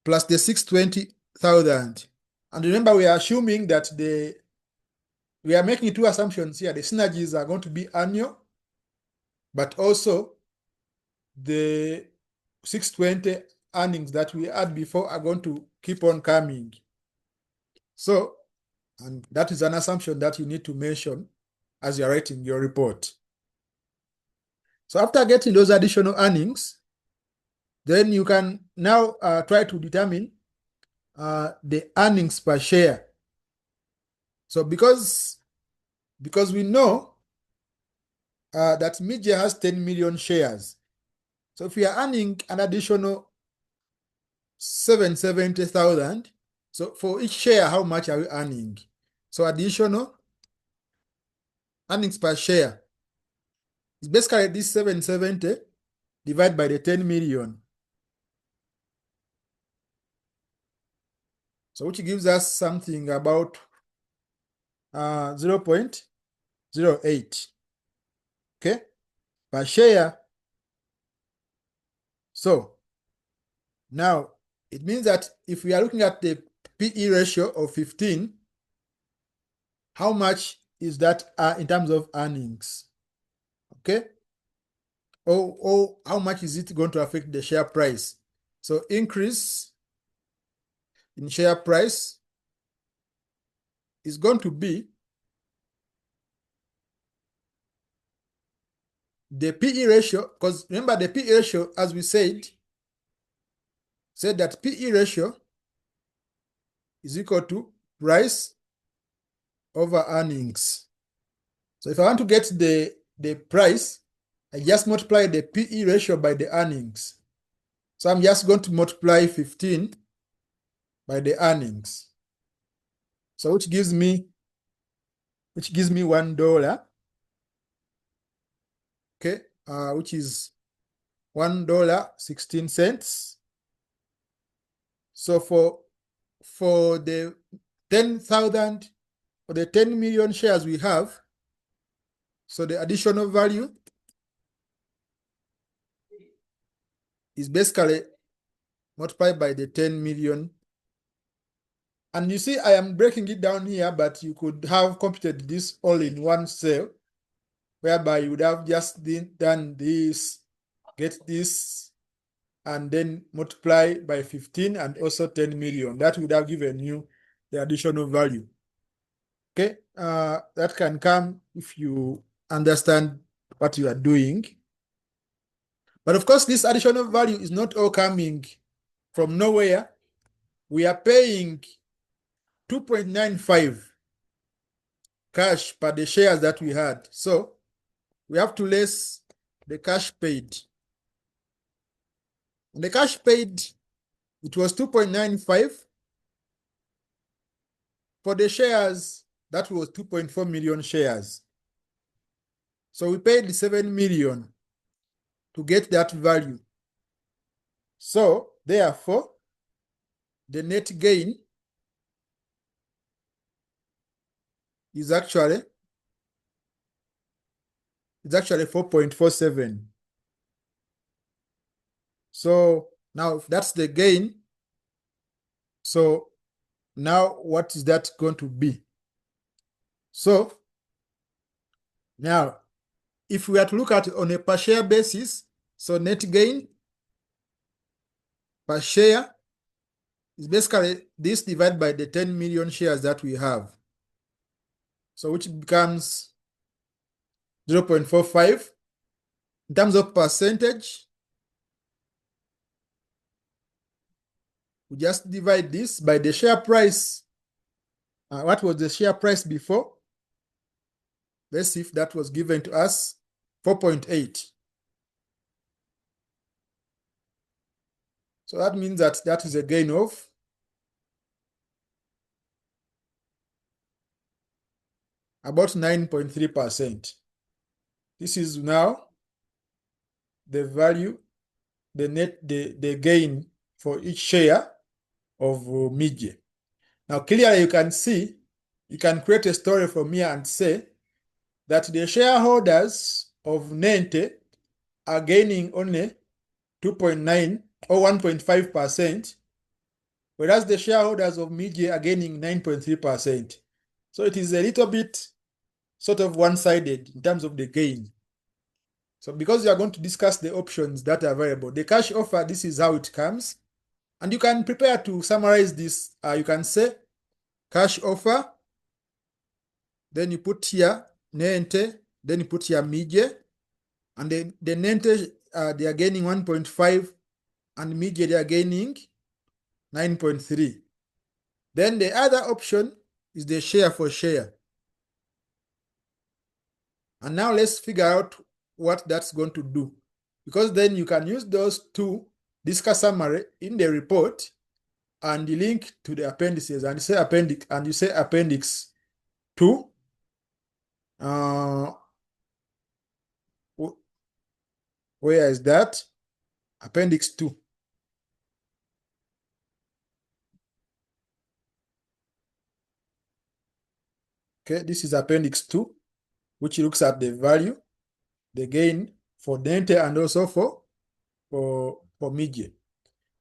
plus the 620,000. And remember, we are assuming that we are making two assumptions here. The synergies are going to be annual, but also the 620 earnings that we had before are going to keep on coming. So, and that is an assumption that you need to mention as you're writing your report. So after getting those additional earnings, then you can now try to determine the earnings per share. So because we know that Midge has 10 million shares. So if we are earning an additional 770,000, so for each share, how much are we earning? So additional earnings per share is basically this 770 divided by the 10 million. So which gives us something about 0.08, okay, per share. So now it means that if we are looking at the PE ratio of 15, how much is that in terms of earnings? Okay. Or how much is it going to affect the share price? So increase in share price is going to be the PE ratio, because remember the PE ratio, as we said that PE ratio is equal to price over earnings. So if I want to get the price, I just multiply the PE ratio by the earnings. So I'm just going to multiply 15 by the earnings. So which gives me $1. Okay, which is $1.16. So for the 10,000 or the 10 million shares we have, so the additional value is basically multiplied by the 10 million. And you see, I am breaking it down here, but you could have computed this all in one cell, whereby you would have just done this, get this, and then multiply by 15 and also 10 million. That would have given you the additional value. Okay, that can come if you understand what you are doing. But of course, this additional value is not all coming from nowhere. We are paying 2.95 cash per the shares that we had. So we have to less the cash paid. And the cash paid, it was 2.95. For the shares, that was 2.4 million shares. So we paid 7 million to get that value. So therefore, the net gain is actually 4.47. So now if that's the gain, so now what is that going to be? So now if we are to look at it on a per share basis, so net gain per share is basically this divided by the 10 million shares that we have. So which becomes 0.45. In terms of percentage, we just divide this by the share price. What was the share price before? Let's see if that was given to us, 4.8. So that means that that is a gain of about 9.3%. This is now the value, the gain for each share of Midge. Now clearly you can see, you can create a story from here and say that the shareholders of Nente are gaining only 2.9 or 1.5%, whereas the shareholders of Midge are gaining 9.3%. So it is a little bit sort of one-sided in terms of the gain. So because you are going to discuss the options that are available, the cash offer, this is how it comes. And you can prepare to summarize this. You can say cash offer, then you put here Nente, then you put here Midge, and then the Nente, they are gaining 1.5, and Midge, they are gaining 9.3. Then the other option is the share for share. And now let's figure out what that's going to do, because then you can use those to discuss summary in the report and the link to the appendices, and you say appendix 2. Where is that? Appendix 2. Okay, this is appendix 2, which looks at the value, the gain for Nente and also for Midge.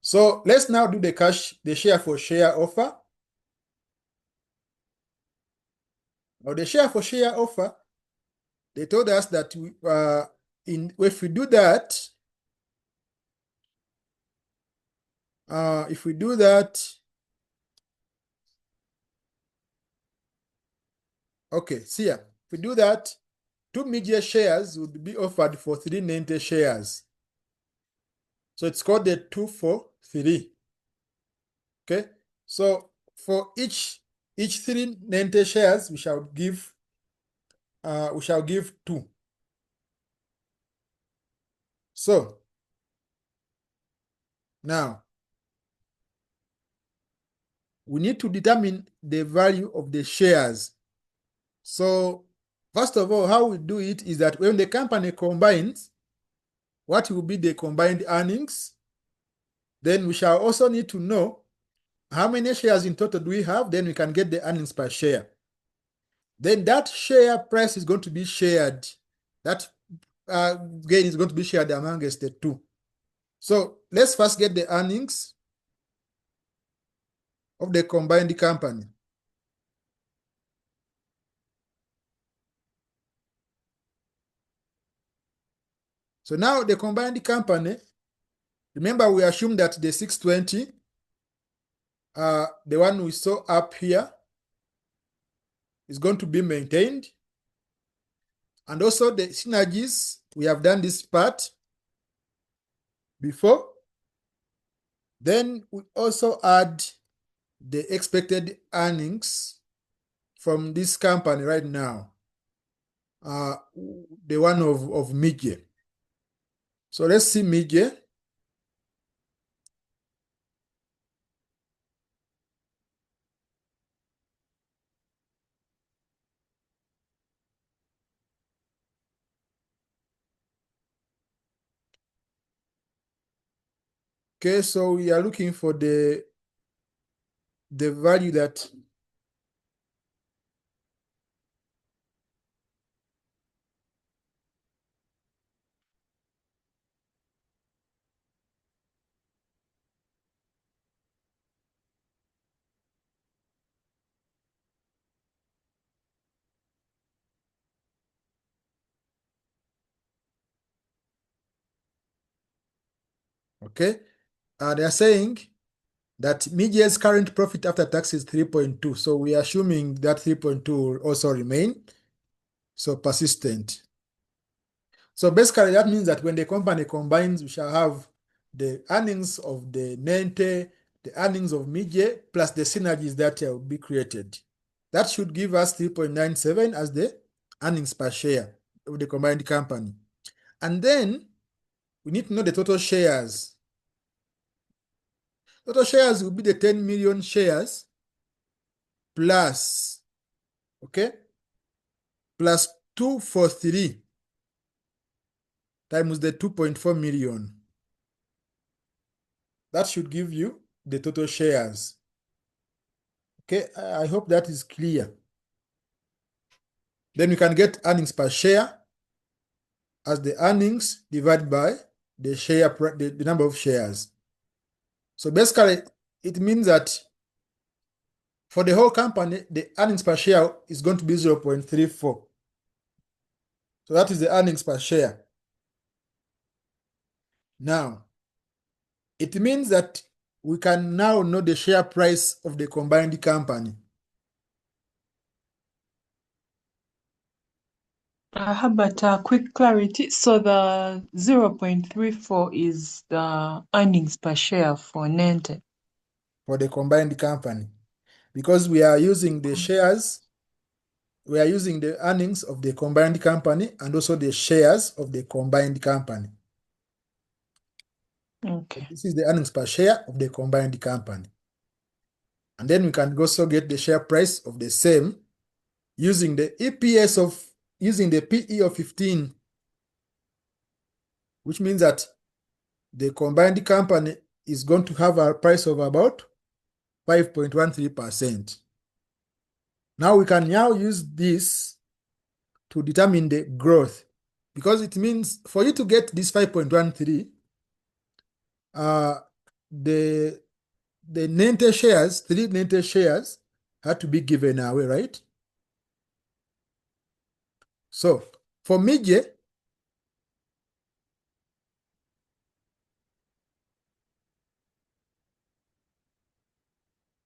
So let's now do the share for share offer. Now the share for share offer, they told us that if we do that, okay, see here. If we do that, 2 media shares would be offered for 3 Nente shares. So it's called the 2 for 3. Okay, so for each 3 Nente shares, we shall give 2. So now we need to determine the value of the shares. So first of all, how we do it is that when the company combines, what will be the combined earnings? Then we shall also need to know how many shares in total do we have, then we can get the earnings per share. Then that share price is going to be shared. That gain is going to be shared amongst the two. So let's first get the earnings of the combined company. So now the combined company, remember we assumed that the 620, the one we saw up here, is going to be maintained. And also the synergies, we have done this part before. Then we also add the expected earnings from this company right now, the one of Midge. So let's see Midge. Okay, so we are looking for the value that okay. They are saying that Midge's current profit after tax is 3.2. So we are assuming that 3.2 will also remain. So persistent. So basically that means that when the company combines, we shall have the earnings of the Nente, the earnings of Midge, plus the synergies that will be created. That should give us 3.97 as the earnings per share of the combined company. And then we need to know the total shares. Total shares will be the 10 million shares plus, okay, plus 2 for 3 times the 2.4 million. That should give you the total shares. Okay, I hope that is clear. Then we can get earnings per share as the earnings divided by the share, the number of shares. So basically, it means that for the whole company, the earnings per share is going to be 0.34. So that is the earnings per share. Now, it means that we can now know the share price of the combined company. How about quick clarity? So the 0.34 is the earnings per share for Nente. For the combined company, because we are using the shares, we are using the earnings of the combined company and also the shares of the combined company. Okay. This is the earnings per share of the combined company. And then we can also get the share price of the same using the EPS using the PE of 15, which means that the combined company is going to have a price of about 5.13%. Now we can now use this to determine the growth, because it means for you to get this 5.13, the Nente shares, 3 Nente shares had to be given away, right? So for Mije,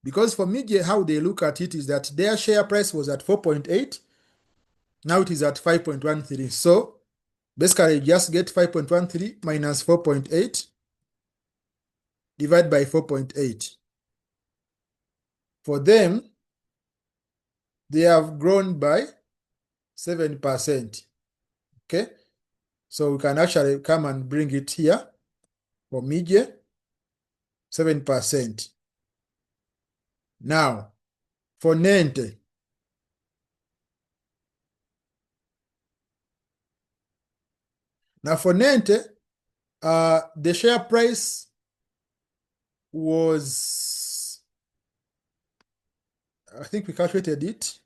because for Mije, how they look at it is that their share price was at 4.8. Now it is at 5.13. So basically, you just get 5.13 minus 4.8 divided by 4.8. For them, they have grown by 7%. Okay, so we can actually come and bring it here for Mije, 7%. Now, for Nente, the share price was, I think we calculated it,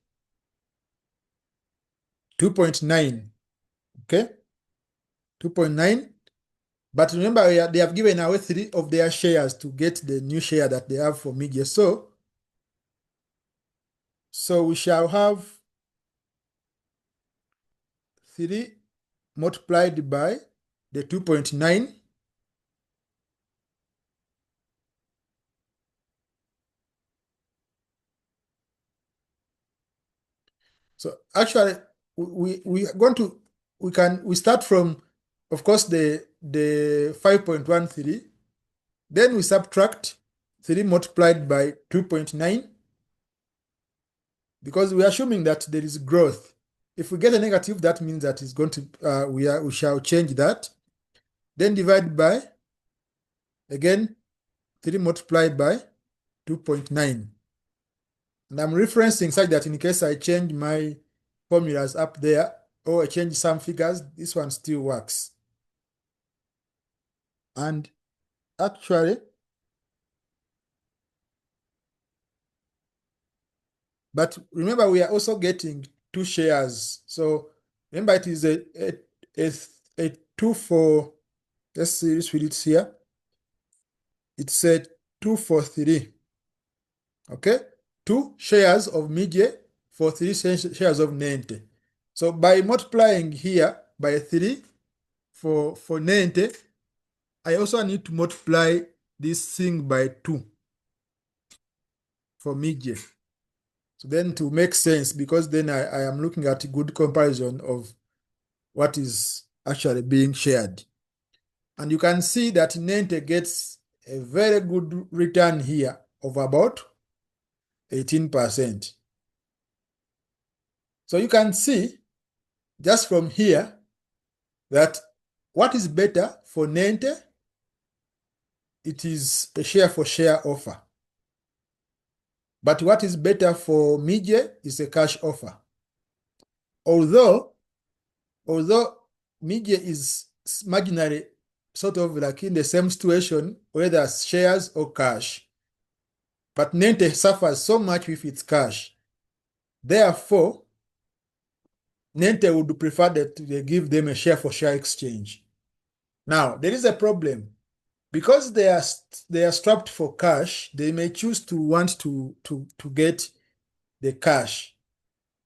2.9. Okay, 2.9. But remember, they have given away 3 of their shares to get the new share that they have for Mije. So we shall have 3 multiplied by the 2.9. So actually, we are going to we start from, of course, the 5.13. Then we subtract 3 multiplied by 2.9, because we are assuming that there is growth. If we get a negative, that means that it's going to we shall change that. Then divide by, again, 3 multiplied by 2.9. And I'm referencing such that in case I change my formulas up there or I change some figures, this one still works. And actually, but remember, we are also getting 2 shares. So remember, it is a 2 for, let's see, let's read it here. It's a 2 for 3. Okay, 2 shares of Mije for 3 shares of Nente. So by multiplying here by 3 for Nente, I also need to multiply this thing by 2 for Mije. So then to make sense, because then I am looking at a good comparison of what is actually being shared. And you can see that Nente gets a very good return here of about 18%. So you can see just from here that what is better for Nente, it is a share for share offer. But what is better for Mije is a cash offer. Although Mije is marginally sort of like in the same situation, whether shares or cash, but Nente suffers so much with its cash. Therefore, Nente would prefer that they give them a share for share exchange. Now, there is a problem. Because they are strapped for cash, they may choose to want to get the cash.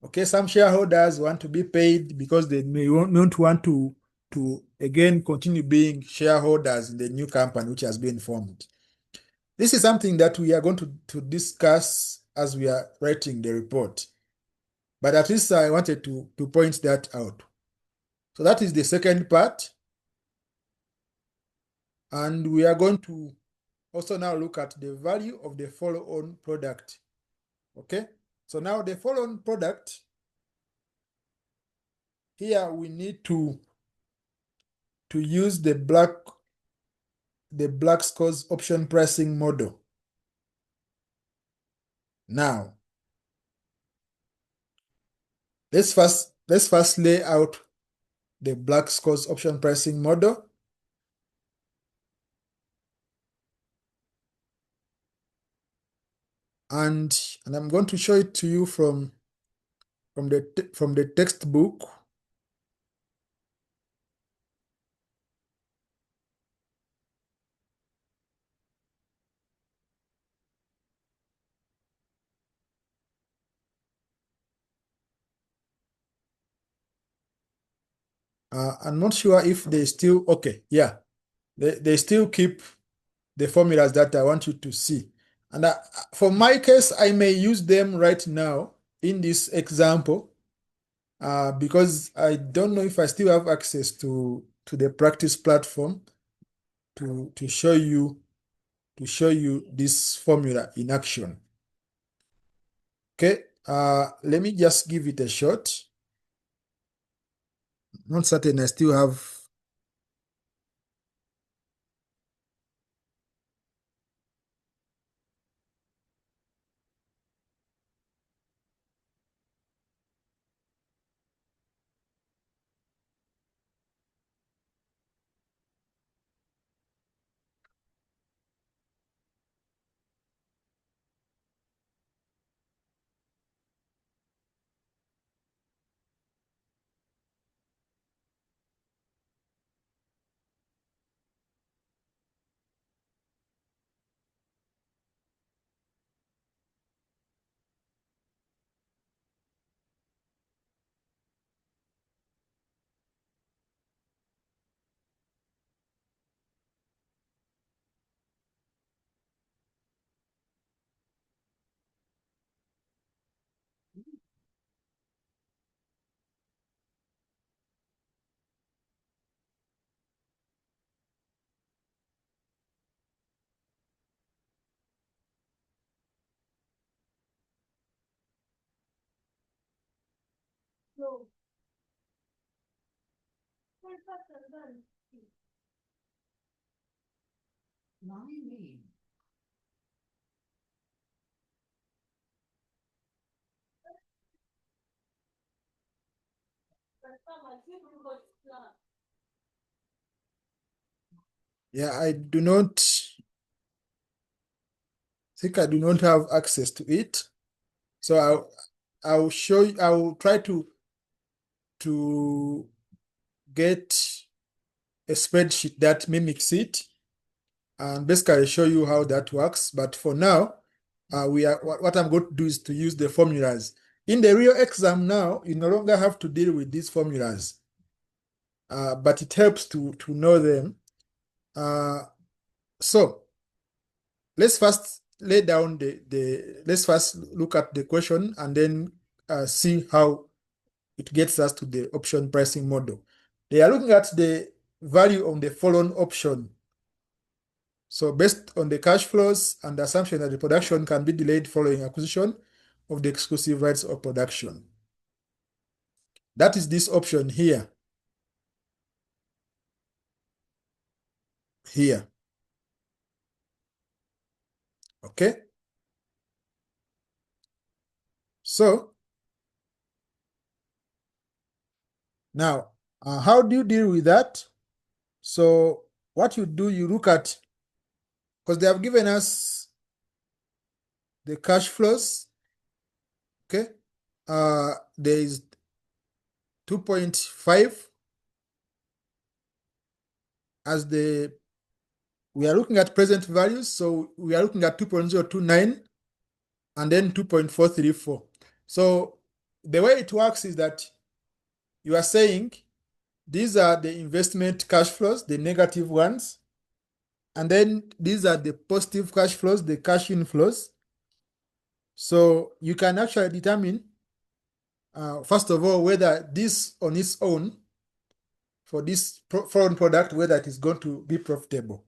Okay, some shareholders want to be paid because they may not want to again continue being shareholders in the new company which has been formed. This is something that we are going to discuss as we are writing the report. But at least I wanted to point that out. So that is the second part. And we are going to also now look at the value of the follow-on product. Okay, so now the follow-on product, here we need to use the Black-Scholes option pricing model. Now, let's first lay out the Black-Scholes option pricing model. And I'm going to show it to you from the textbook. I'm not sure if they still, okay, yeah, they still keep the formulas that I want you to see. And for my case, I may use them right now in this example because I don't know if I still have access to the practice platform to show you this formula in action. Okay, let me just give it a shot. Not certain I still have. Yeah, I do not think I do not have access to it. So I'll show you, I'll try to get a spreadsheet that mimics it and basically show you how that works. But for now, what I'm going to do is to use the formulas. In the real exam now, you no longer have to deal with these formulas, but it helps to know them. So let's first lay down let's first look at the question and then see how it gets us to the option pricing model. They are looking at the value of the following option. So based on the cash flows and the assumption that the production can be delayed following acquisition of the exclusive rights of production. That is this option here. Here. Okay. So now, how do you deal with that? So what you do, you look at, because they have given us the cash flows. Okay. There is 2.5 as we are looking at present values. So we are looking at 2.029 and then 2.434. So the way it works is that you are saying these are the investment cash flows, the negative ones, and then these are the positive cash flows, the cash inflows. So you can actually determine, first of all, whether this on its own, for this foreign product, whether it is going to be profitable.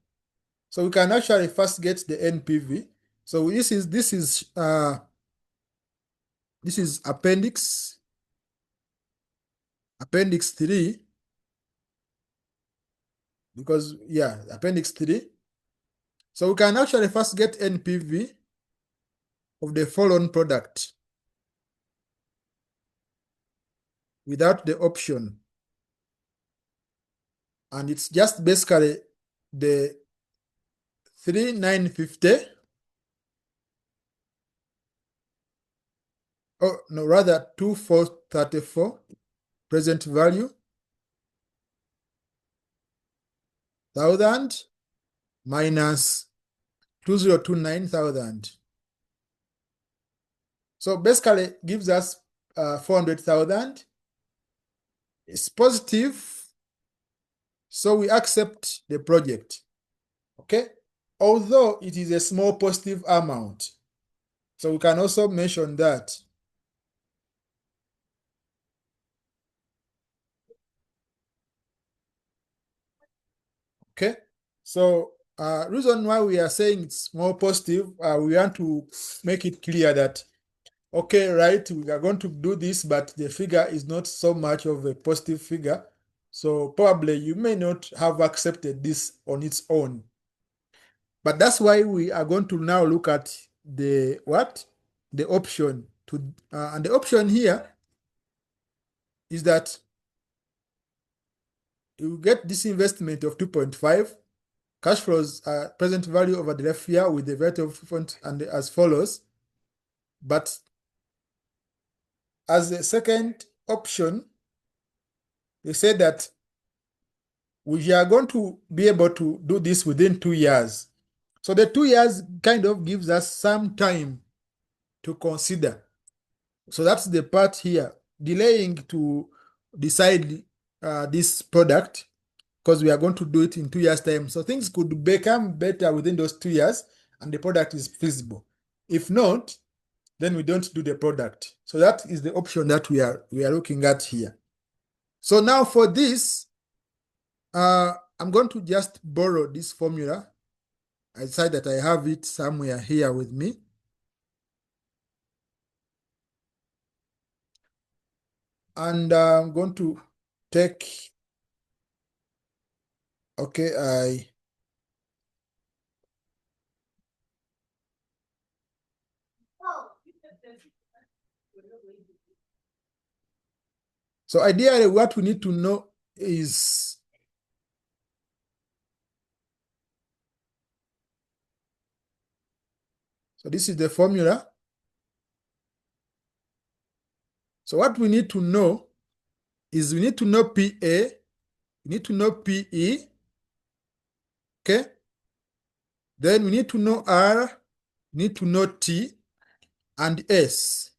So we can actually first get the NPV. So this is appendix 3, because appendix 3. So we can actually first get NPV of the foreign product without the option. And it's just basically the 3,950, oh no, rather 2,434 present value, 1,000 minus 2,029,000. So basically gives us 400,000. It's positive So we accept the project, okay? Although it is a small positive amount. So we can also mention that. Okay, so reason why we are saying it's more positive, we want to make it clear that, okay, right, we are going to do this, but the figure is not so much of a positive figure. So probably you may not have accepted this on its own. But that's why we are going to now look at the what? The option to and the option here is that you get this investment of 2.5 cash flows present value over the left year with the rate of front and as follows. But as a second option, they say that we are going to be able to do this within 2 years. So the 2 years kind of gives us some time to consider. So that's the part here, delaying to decide this product because we are going to do it in 2 years' time. So things could become better within those 2 years and the product is feasible. If not, then we don't do the product. So that is the option that we are looking at here. So now for this, I'm going to just borrow this formula. I decide that I have it somewhere here with me. And I'm going to take, okay, so ideally what we need to know is, so this is the formula. So what we need to know is we need to know PA, we need to know PE, okay? Then we need to know R, we need to know T and S.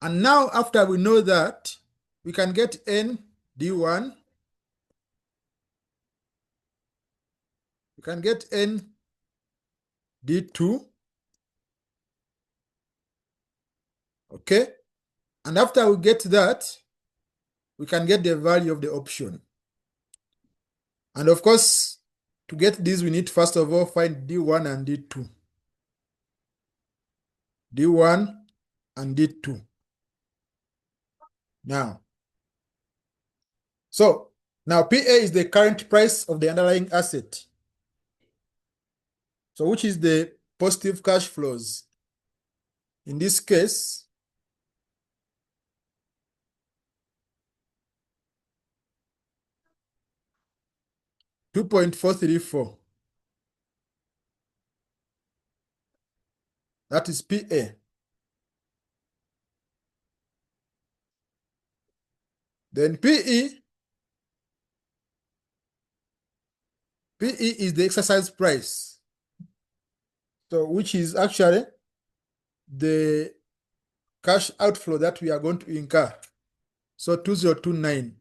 And now after we know that, we can get N D1, we can get N D2, okay? And after we get that, we can get the value of the option. And of course, to get this, we need first of all find D1 and D2. D1 and D2. Now, so now PA is the current price of the underlying asset. So which is the positive cash flows? In this case, $2.434. That is PA. Then PE is the exercise price. So which is actually the cash outflow that we are going to incur. So 2029.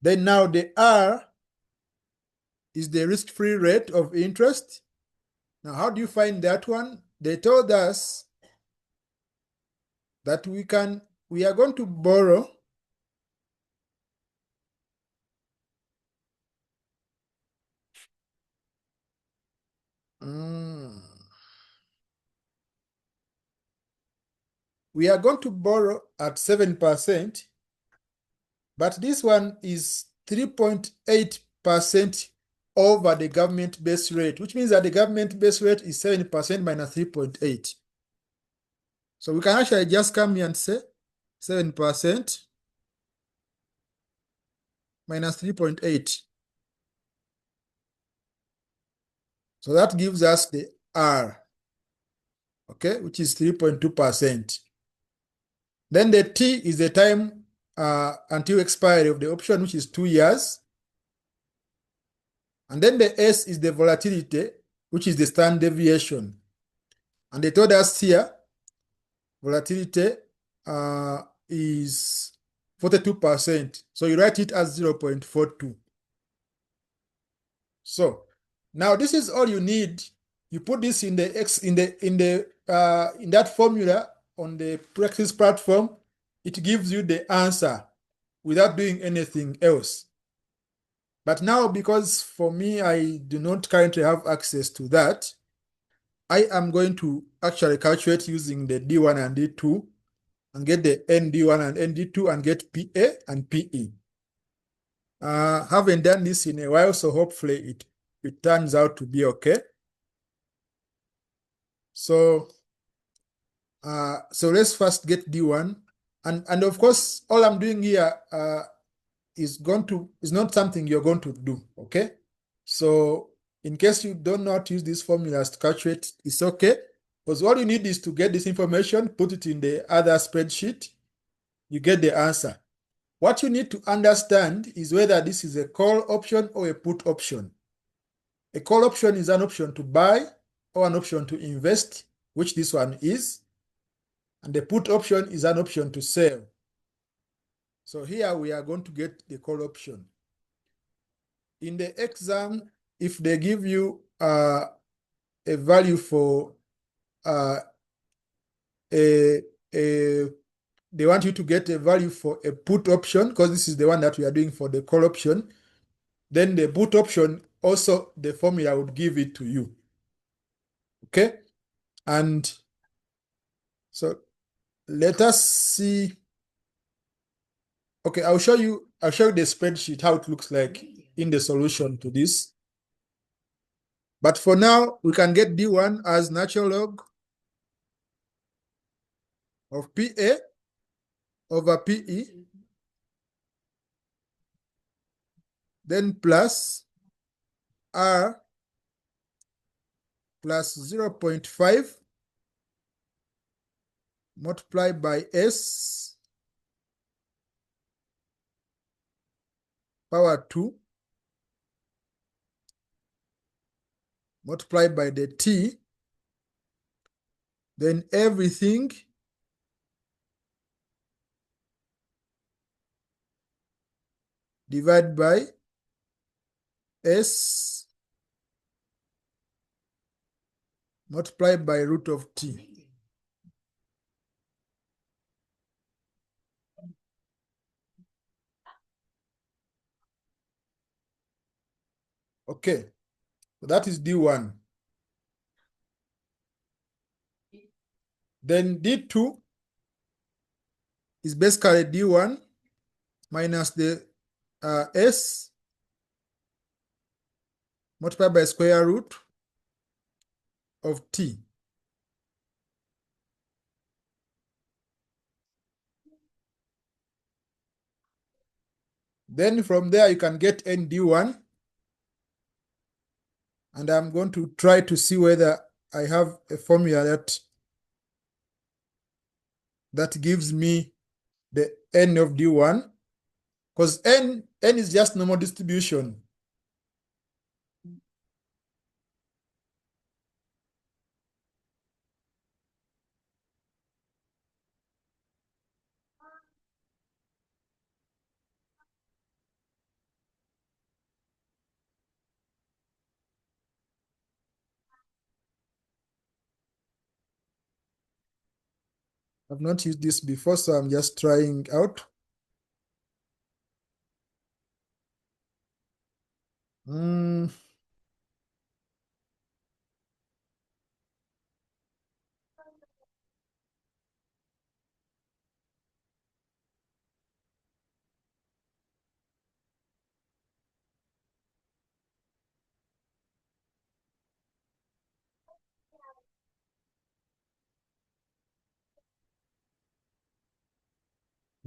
Then now the R is the risk-free rate of interest. Now, how do you find that one? They told us that we are going to borrow we are going to borrow at 7%, but this one is 3.8% over the government base rate, which means that the government base rate is 7% minus 3.8. So we can actually just come here and say 7% minus 3.8. So that gives us the R, okay, which is 3.2%. Then the T is the time until expiry of the option, which is 2 years. And then the S is the volatility, which is the standard deviation. And they told us here, volatility is 42%. So you write it as 0.42. So now this is all you need. You put this in the in that formula on the practice platform. It gives you the answer without doing anything else. But now, because for me, I do not currently have access to that, I am going to actually calculate using the D1 and D2 and get the ND1 and ND2 and get PA and PE. Haven't done this in a while, so hopefully it turns out to be okay. So let's first get D1. And of course, all I'm doing here is not something you're going to do, okay? So in case you don't know how to use these formulas to calculate, it's okay. Because all you need is to get this information, put it in the other spreadsheet, you get the answer. What you need to understand is whether this is a call option or a put option. A call option is an option to buy or an option to invest, which this one is. And the put option is an option to sell. So here we are going to get the call option. In the exam, if they give you a value for they want you to get a value for a put option, because this is the one that we are doing for the call option, then the put option also the formula would give it to you. Okay? And so let us see. Okay, I'll show you the spreadsheet, how it looks like in the solution to this. But for now, we can get D1 as natural log of PA over PE, then plus R plus 0.5 multiplied by S power 2 multiplied by the T, then everything divided by S multiplied by root of T. Okay, so that is D1. Then D2 is basically D1 minus the S multiplied by square root of T. Then from there you can get ND1. And I'm going to try to see whether I have a formula that gives me the N of D1. Because N is just normal distribution. I've not used this before, so I'm just trying out.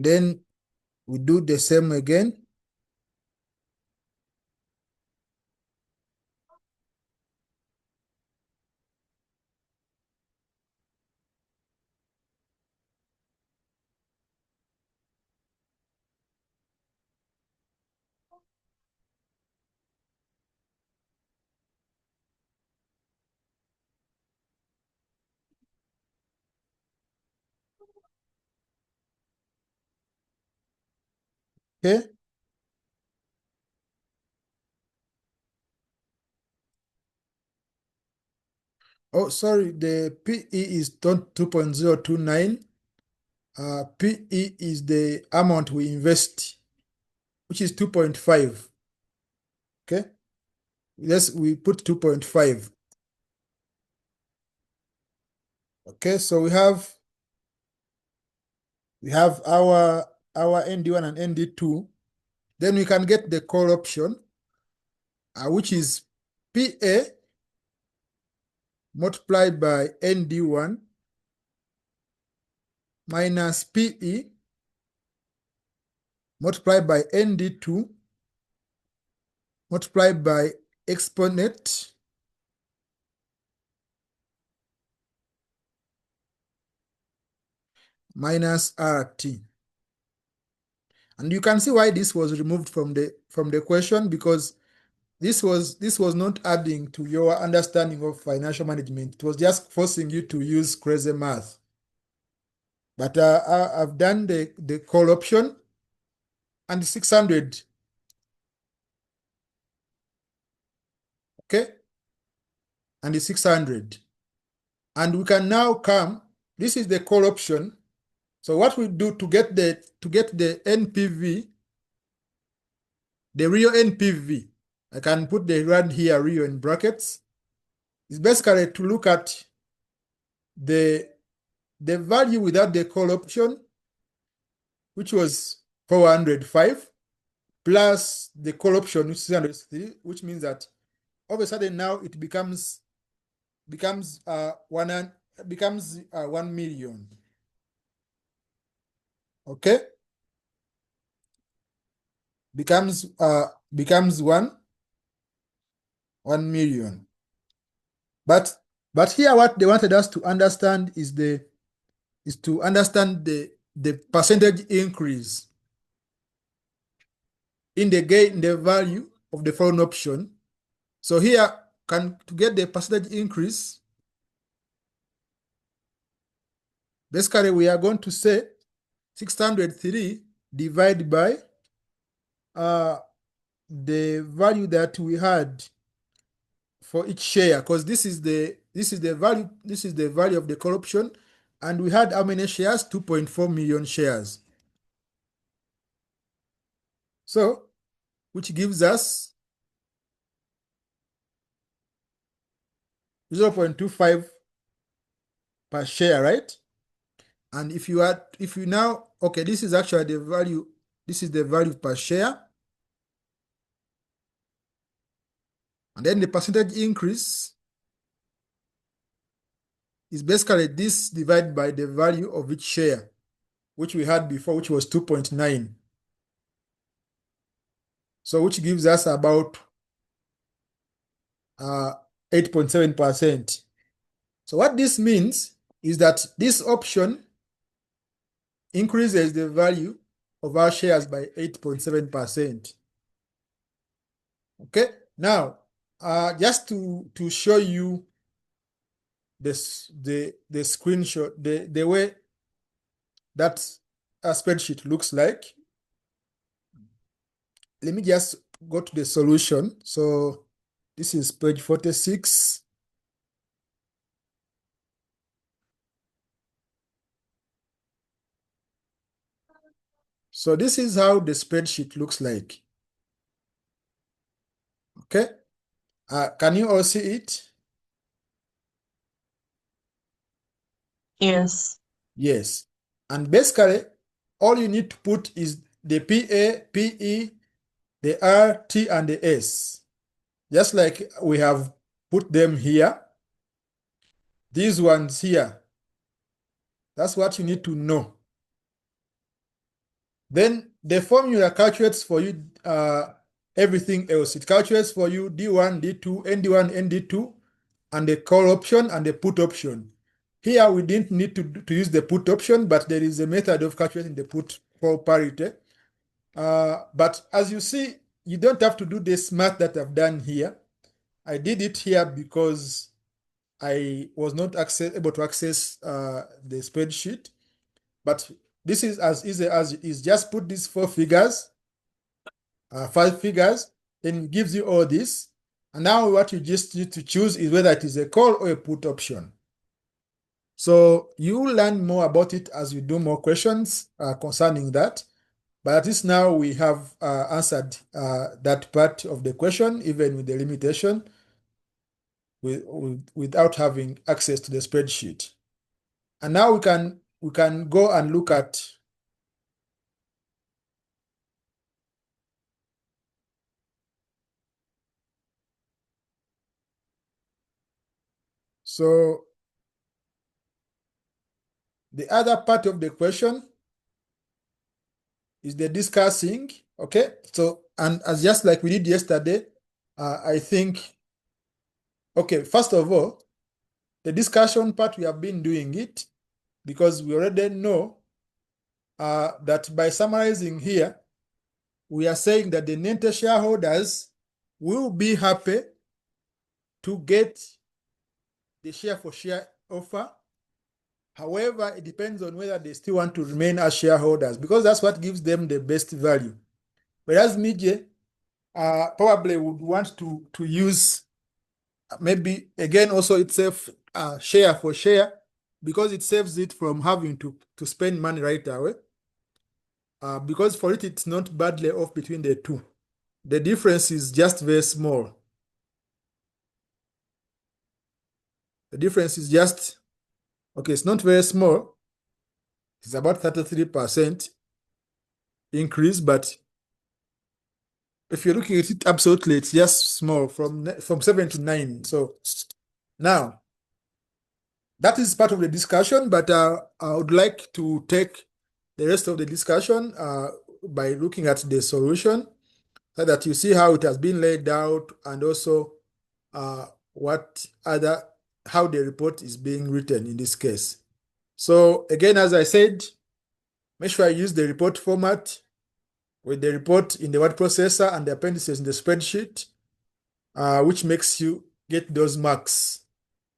Then we do the same again. Okay. Oh, sorry, the PE is 2.029. PE is the amount we invest, which is 2.5. Okay. Yes, we put 2.5. Okay, so we have our ND1 and ND2. Then we can get the call option, which is PA multiplied by ND1 minus PE multiplied by ND2 multiplied by exponent minus RT. And you can see why this was removed from the question, because this was not adding to your understanding of financial management. It was just forcing you to use crazy math. But I've done the call option and 600. Okay, and the 600. And we can now come, this is the call option. So what we do to get the NPV, the real NPV, I can put the word here, real in brackets, is basically to look at the value without the call option, which was 405, plus the call option, which is 603, which means that all of a sudden now it becomes 1 million. Okay, becomes 1 million. But here what they wanted us to understand is to understand the percentage increase in the value of the foreign option. So here, to get the percentage increase, basically we are going to say 603 divided by the value that we had for each share, because this is the value of the call option, and we had how many shares? 2.4 million shares. So, which gives us 0.25 per share, right? And if you now, okay, this is actually the value, this is the value per share. And then the percentage increase is basically this divided by the value of each share, which we had before, which was 2.9. So which gives us about 8.7%. So what this means is that this option increases the value of our shares by 8.7%. Okay, now just to show you the screenshot, the way that a spreadsheet looks like, let me just go to the solution. So this is page 46. So this is how the spreadsheet looks like. Okay, can you all see it? Yes. Yes. And basically, all you need to put is the PA, PE, the R, T, and the S. Just like we have put them here. These ones here. That's what you need to know. Then the formula calculates for you everything else. It calculates for you D1, D2, ND1, ND2, and the call option and the put option. Here we didn't need to use the put option, but there is a method of calculating the put call parity. But as you see, you don't have to do this math that I've done here. I did it here because I was not able to access the spreadsheet. But this is as easy as is. Just put these 4 figures five figures, then it gives you all this. And now what you just need to choose is whether it is a call or a put option. So you will learn more about it as you do more questions concerning that. But at least now we have answered that part of the question, even with the limitation, without having access to the spreadsheet. And now we can go and look at so the other part of the question is the discussing. Okay, so and as just like we did yesterday, I think, okay, first of all, the discussion part, we have been doing it because we already know that by summarizing here, we are saying that the Nente shareholders will be happy to get the share for share offer. However, it depends on whether they still want to remain as shareholders, because that's what gives them the best value. Whereas Midge probably would want to use maybe again also itself share for share, because it saves it from having to spend money right away. Because for it, it's not badly off between the two. The difference is just very small. The difference is just, okay, it's not very small. It's about 33% increase, but if you're looking at it absolutely, it's just small from 7 to 9. So now, that is part of the discussion, but I would like to take the rest of the discussion by looking at the solution so that you see how it has been laid out, and also how the report is being written in this case. So again, as I said, make sure I use the report format with the report in the word processor and the appendices in the spreadsheet, which makes you get those marks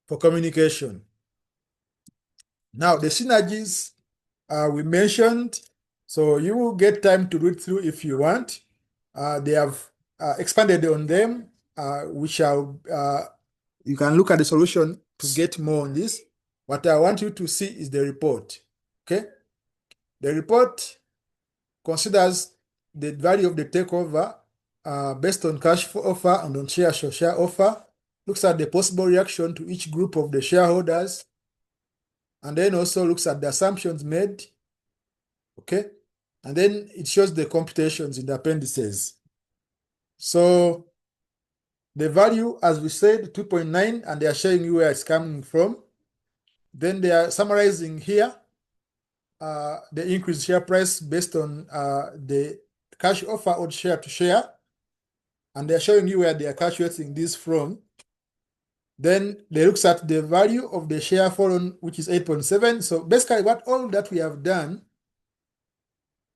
for communication. Now, the synergies we mentioned, so you will get time to read through if you want. They have expanded on them, which you can look at the solution to get more on this. What I want you to see is the report. Okay, the report considers the value of the takeover based on cash offer and on share offer, looks at the possible reaction to each group of the shareholders, and then also looks at the assumptions made. Okay, and then it shows the computations in the appendices. So the value, as we said, 2.9, and they are showing you where it's coming from. Then they are summarizing here the increased share price based on the cash offer or share to share, and they're showing you where they are calculating this from. Then they looks at the value of the share fallen, which is 8.7. So basically what all that we have done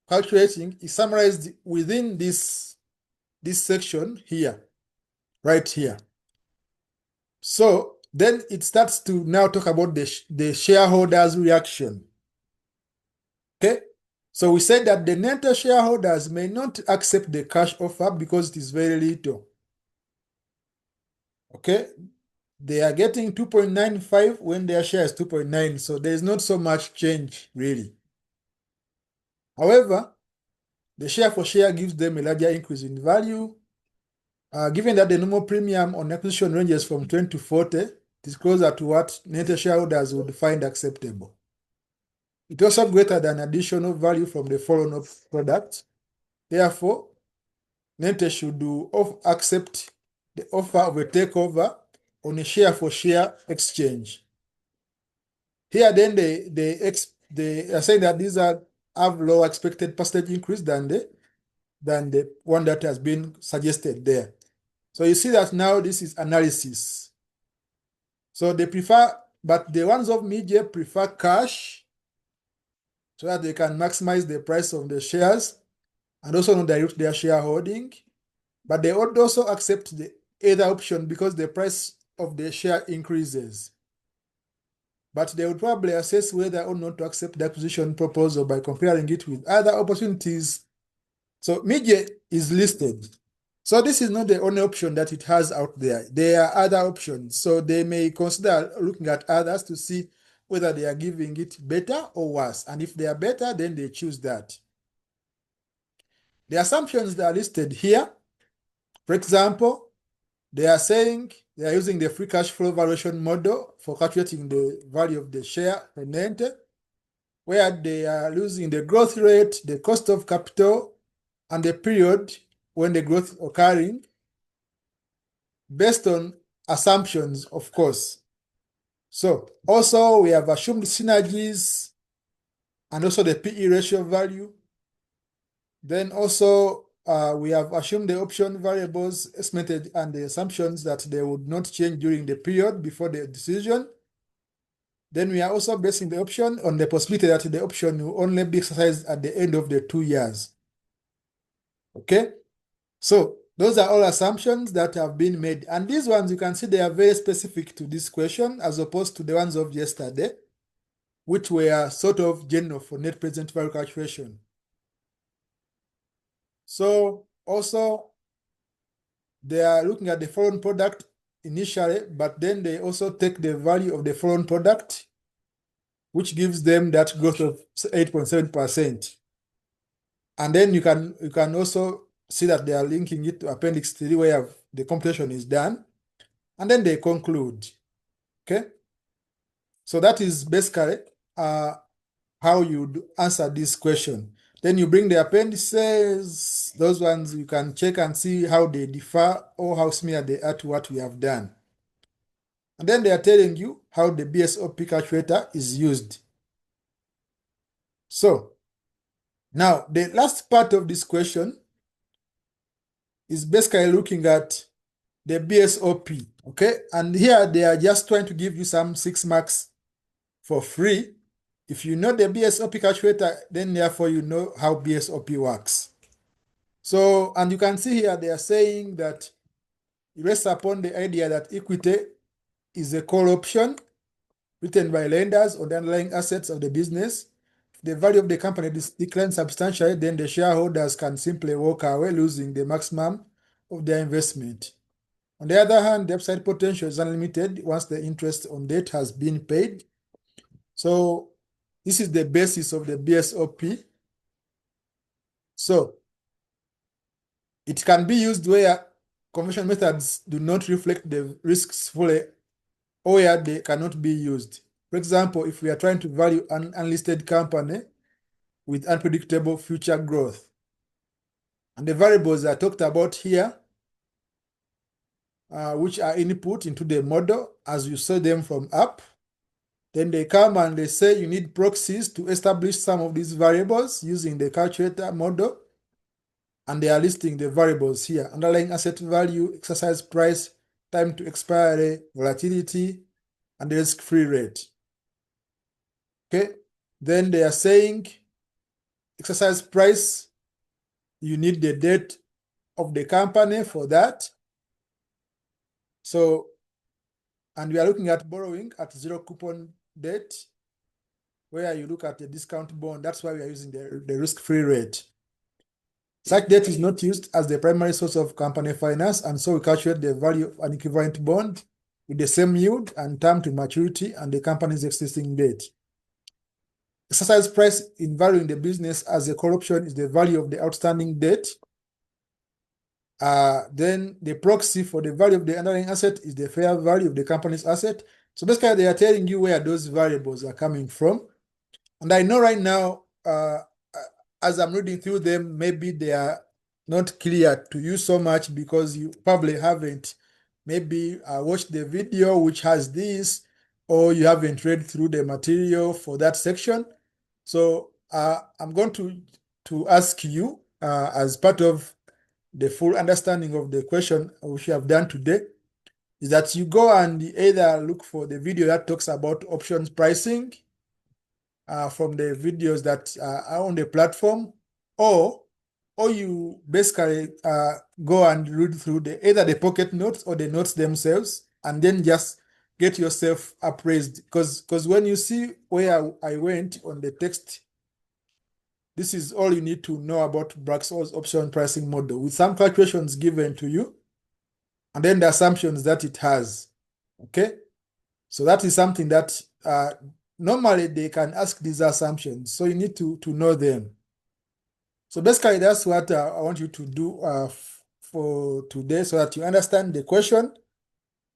calculating is summarized within this section here, right here. So then it starts to now talk about the shareholders' reaction. Okay, so we said that the Nente shareholders may not accept the cash offer because it is very little. Okay, they are getting 2.95 when their share is 2.9, so there is not so much change really. However, the share for share gives them a larger increase in value. Given that the normal premium on acquisition ranges from 20 to 40, it is closer to what Nente shareholders would find acceptable. It also greater than additional value from the follow-on product. Therefore, Nente should accept the offer of a takeover on a share for share exchange. Here, then they are saying that these have low expected percentage increase than the one that has been suggested there. So you see that now this is analysis. So they prefer, but the ones of media prefer cash so that they can maximize the price of the shares and also not dilute their shareholding. But they would also accept the either option because the price of the share increases. But they would probably assess whether or not to accept the acquisition proposal by comparing it with other opportunities. So media is listed. So this is not the only option that it has out there. There are other options. So they may consider looking at others to see whether they are giving it better or worse. And if they are better, then they choose that. The assumptions that are listed here, for example, they are saying they are using the free cash flow valuation model for calculating the value of the share for Nente, where they are using the growth rate, the cost of capital, and the period when the growth occurring, based on assumptions, of course. So also we have assumed synergies and also the PE ratio value. Then also we have assumed the option variables estimated and the assumptions that they would not change during the period before the decision. Then we are also basing the option on the possibility that the option will only be exercised at the end of the 2 years. Okay, so those are all assumptions that have been made. And these ones, you can see they are very specific to this question as opposed to the ones of yesterday, which were sort of general for net present value calculation. So also, they are looking at the foreign product initially, but then they also take the value of the foreign product, which gives them that growth of 8.7%. And then you can also see that they are linking it to Appendix 3 where the computation is done. And then they conclude. Okay? So that is basically how you answer this question. Then you bring the appendices. Those ones you can check and see how they differ or how similar they are to what we have done. And then they are telling you how the BSOP calculator is used. So now the last part of this question is basically looking at the BSOP, okay? And here they are just trying to give you some 6 marks for free. If you know the BSOP calculator, then therefore you know how BSOP works. So, and you can see here they are saying that it rests upon the idea that equity is a call option written by lenders on the underlying assets of the business. If the value of the company declines substantially, then the shareholders can simply walk away, losing the maximum of their investment. On the other hand, the upside potential is unlimited once the interest on debt has been paid. So this is the basis of the BSOP. So it can be used where conventional methods do not reflect the risks fully or where they cannot be used. For example, if we are trying to value an unlisted company with unpredictable future growth, and the variables are talked about here, which are input into the model as you saw them from up, then they come and they say you need proxies to establish some of these variables using the calculator model. And they are listing the variables here: underlying asset value, exercise price, time to expiry, volatility, and the risk-free rate. Okay, then they are saying exercise price, you need the date of the company for that. So, and we are looking at borrowing at 0 coupon debt, where you look at the discount bond. That's why we are using the risk-free rate. Such debt is not used as the primary source of company finance, and so we calculate the value of an equivalent bond with the same yield and term to maturity and the company's existing debt. Exercise price in valuing the business as a call option is the value of the outstanding debt. Then the proxy for the value of the underlying asset is the fair value of the company's asset. So basically they are telling you where those variables are coming from. And I know right now, as I'm reading through them, maybe they are not clear to you so much because you probably haven't maybe watched the video which has this, or you haven't read through the material for that section. So I'm going to ask you as part of the full understanding of the question which you have done today, is that you go and either look for the video that talks about options pricing from the videos that are on the platform, or you basically go and read through either the pocket notes or the notes themselves, and then just get yourself appraised. Because when you see where I went on the text This is all you need to know about Black-Scholes option pricing model with some calculations given to you and then the assumptions that it has. Okay, so that is something that normally they can ask these assumptions, so you need to know them. So basically, that's what I want you to do for today so that you understand the question.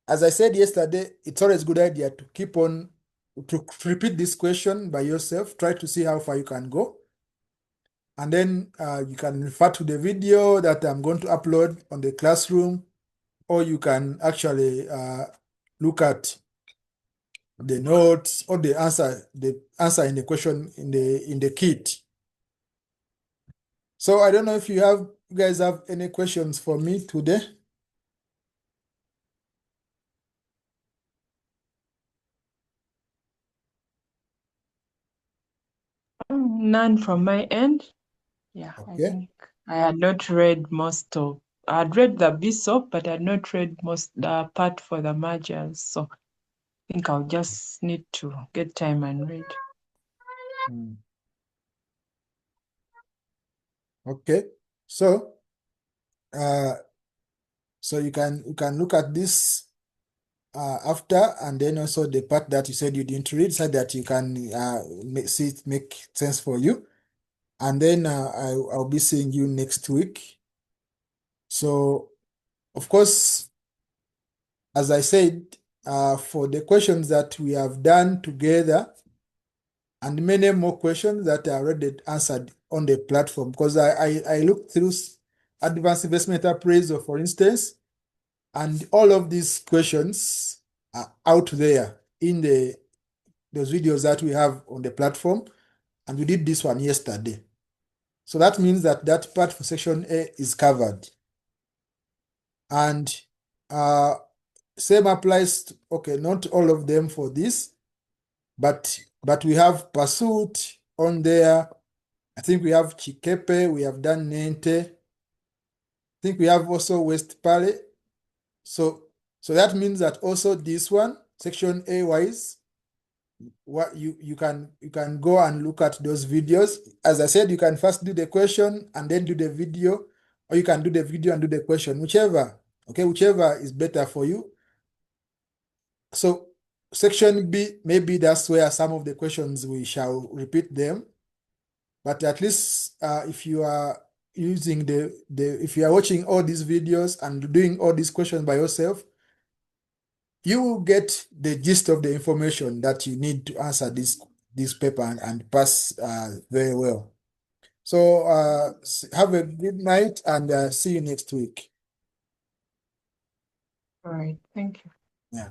As I said yesterday, it's always a good idea to keep on to repeat this question by yourself. Try to see how far you can go. And then you can refer to the video that I'm going to upload on the classroom, or you can actually look at the notes or the answer in the question in the kit. So I don't know if you guys have any questions for me today. None from my end. Yeah, I Okay. think I had not read most of. I had read the BSOP, but I had not read most the part for the mergers. So I think I'll just need to get time and read. Okay. So uh, you can look at this after, and then also the part that you said you didn't read, so that you can see it make sense for you. And then I'll be seeing you next week. So, of course, as I said, for the questions that we have done together, and many more questions that are already answered on the platform, because I looked through advanced investment appraisal, for instance, and all of these questions are out there in those videos that we have on the platform, and we did this one yesterday. So that means that that part for section A is covered. And same applies to, okay, not all of them for this, but we have pursuit on there. I think we have Chikepe, we have done Nente. I think we have also West Pale. So that means that also this one, section A wise, what you can go and look at those videos. As I said, you can first do the question and then do the video, or you can do the video and do the question, whichever. Okay, whichever is better for you. So section B, maybe that's where some of the questions we shall repeat them. But at least if you are using if you are watching all these videos and doing all these questions by yourself, you will get the gist of the information that you need to answer this paper and pass very well. So have a good night and see you next week. All right, thank you. Yeah.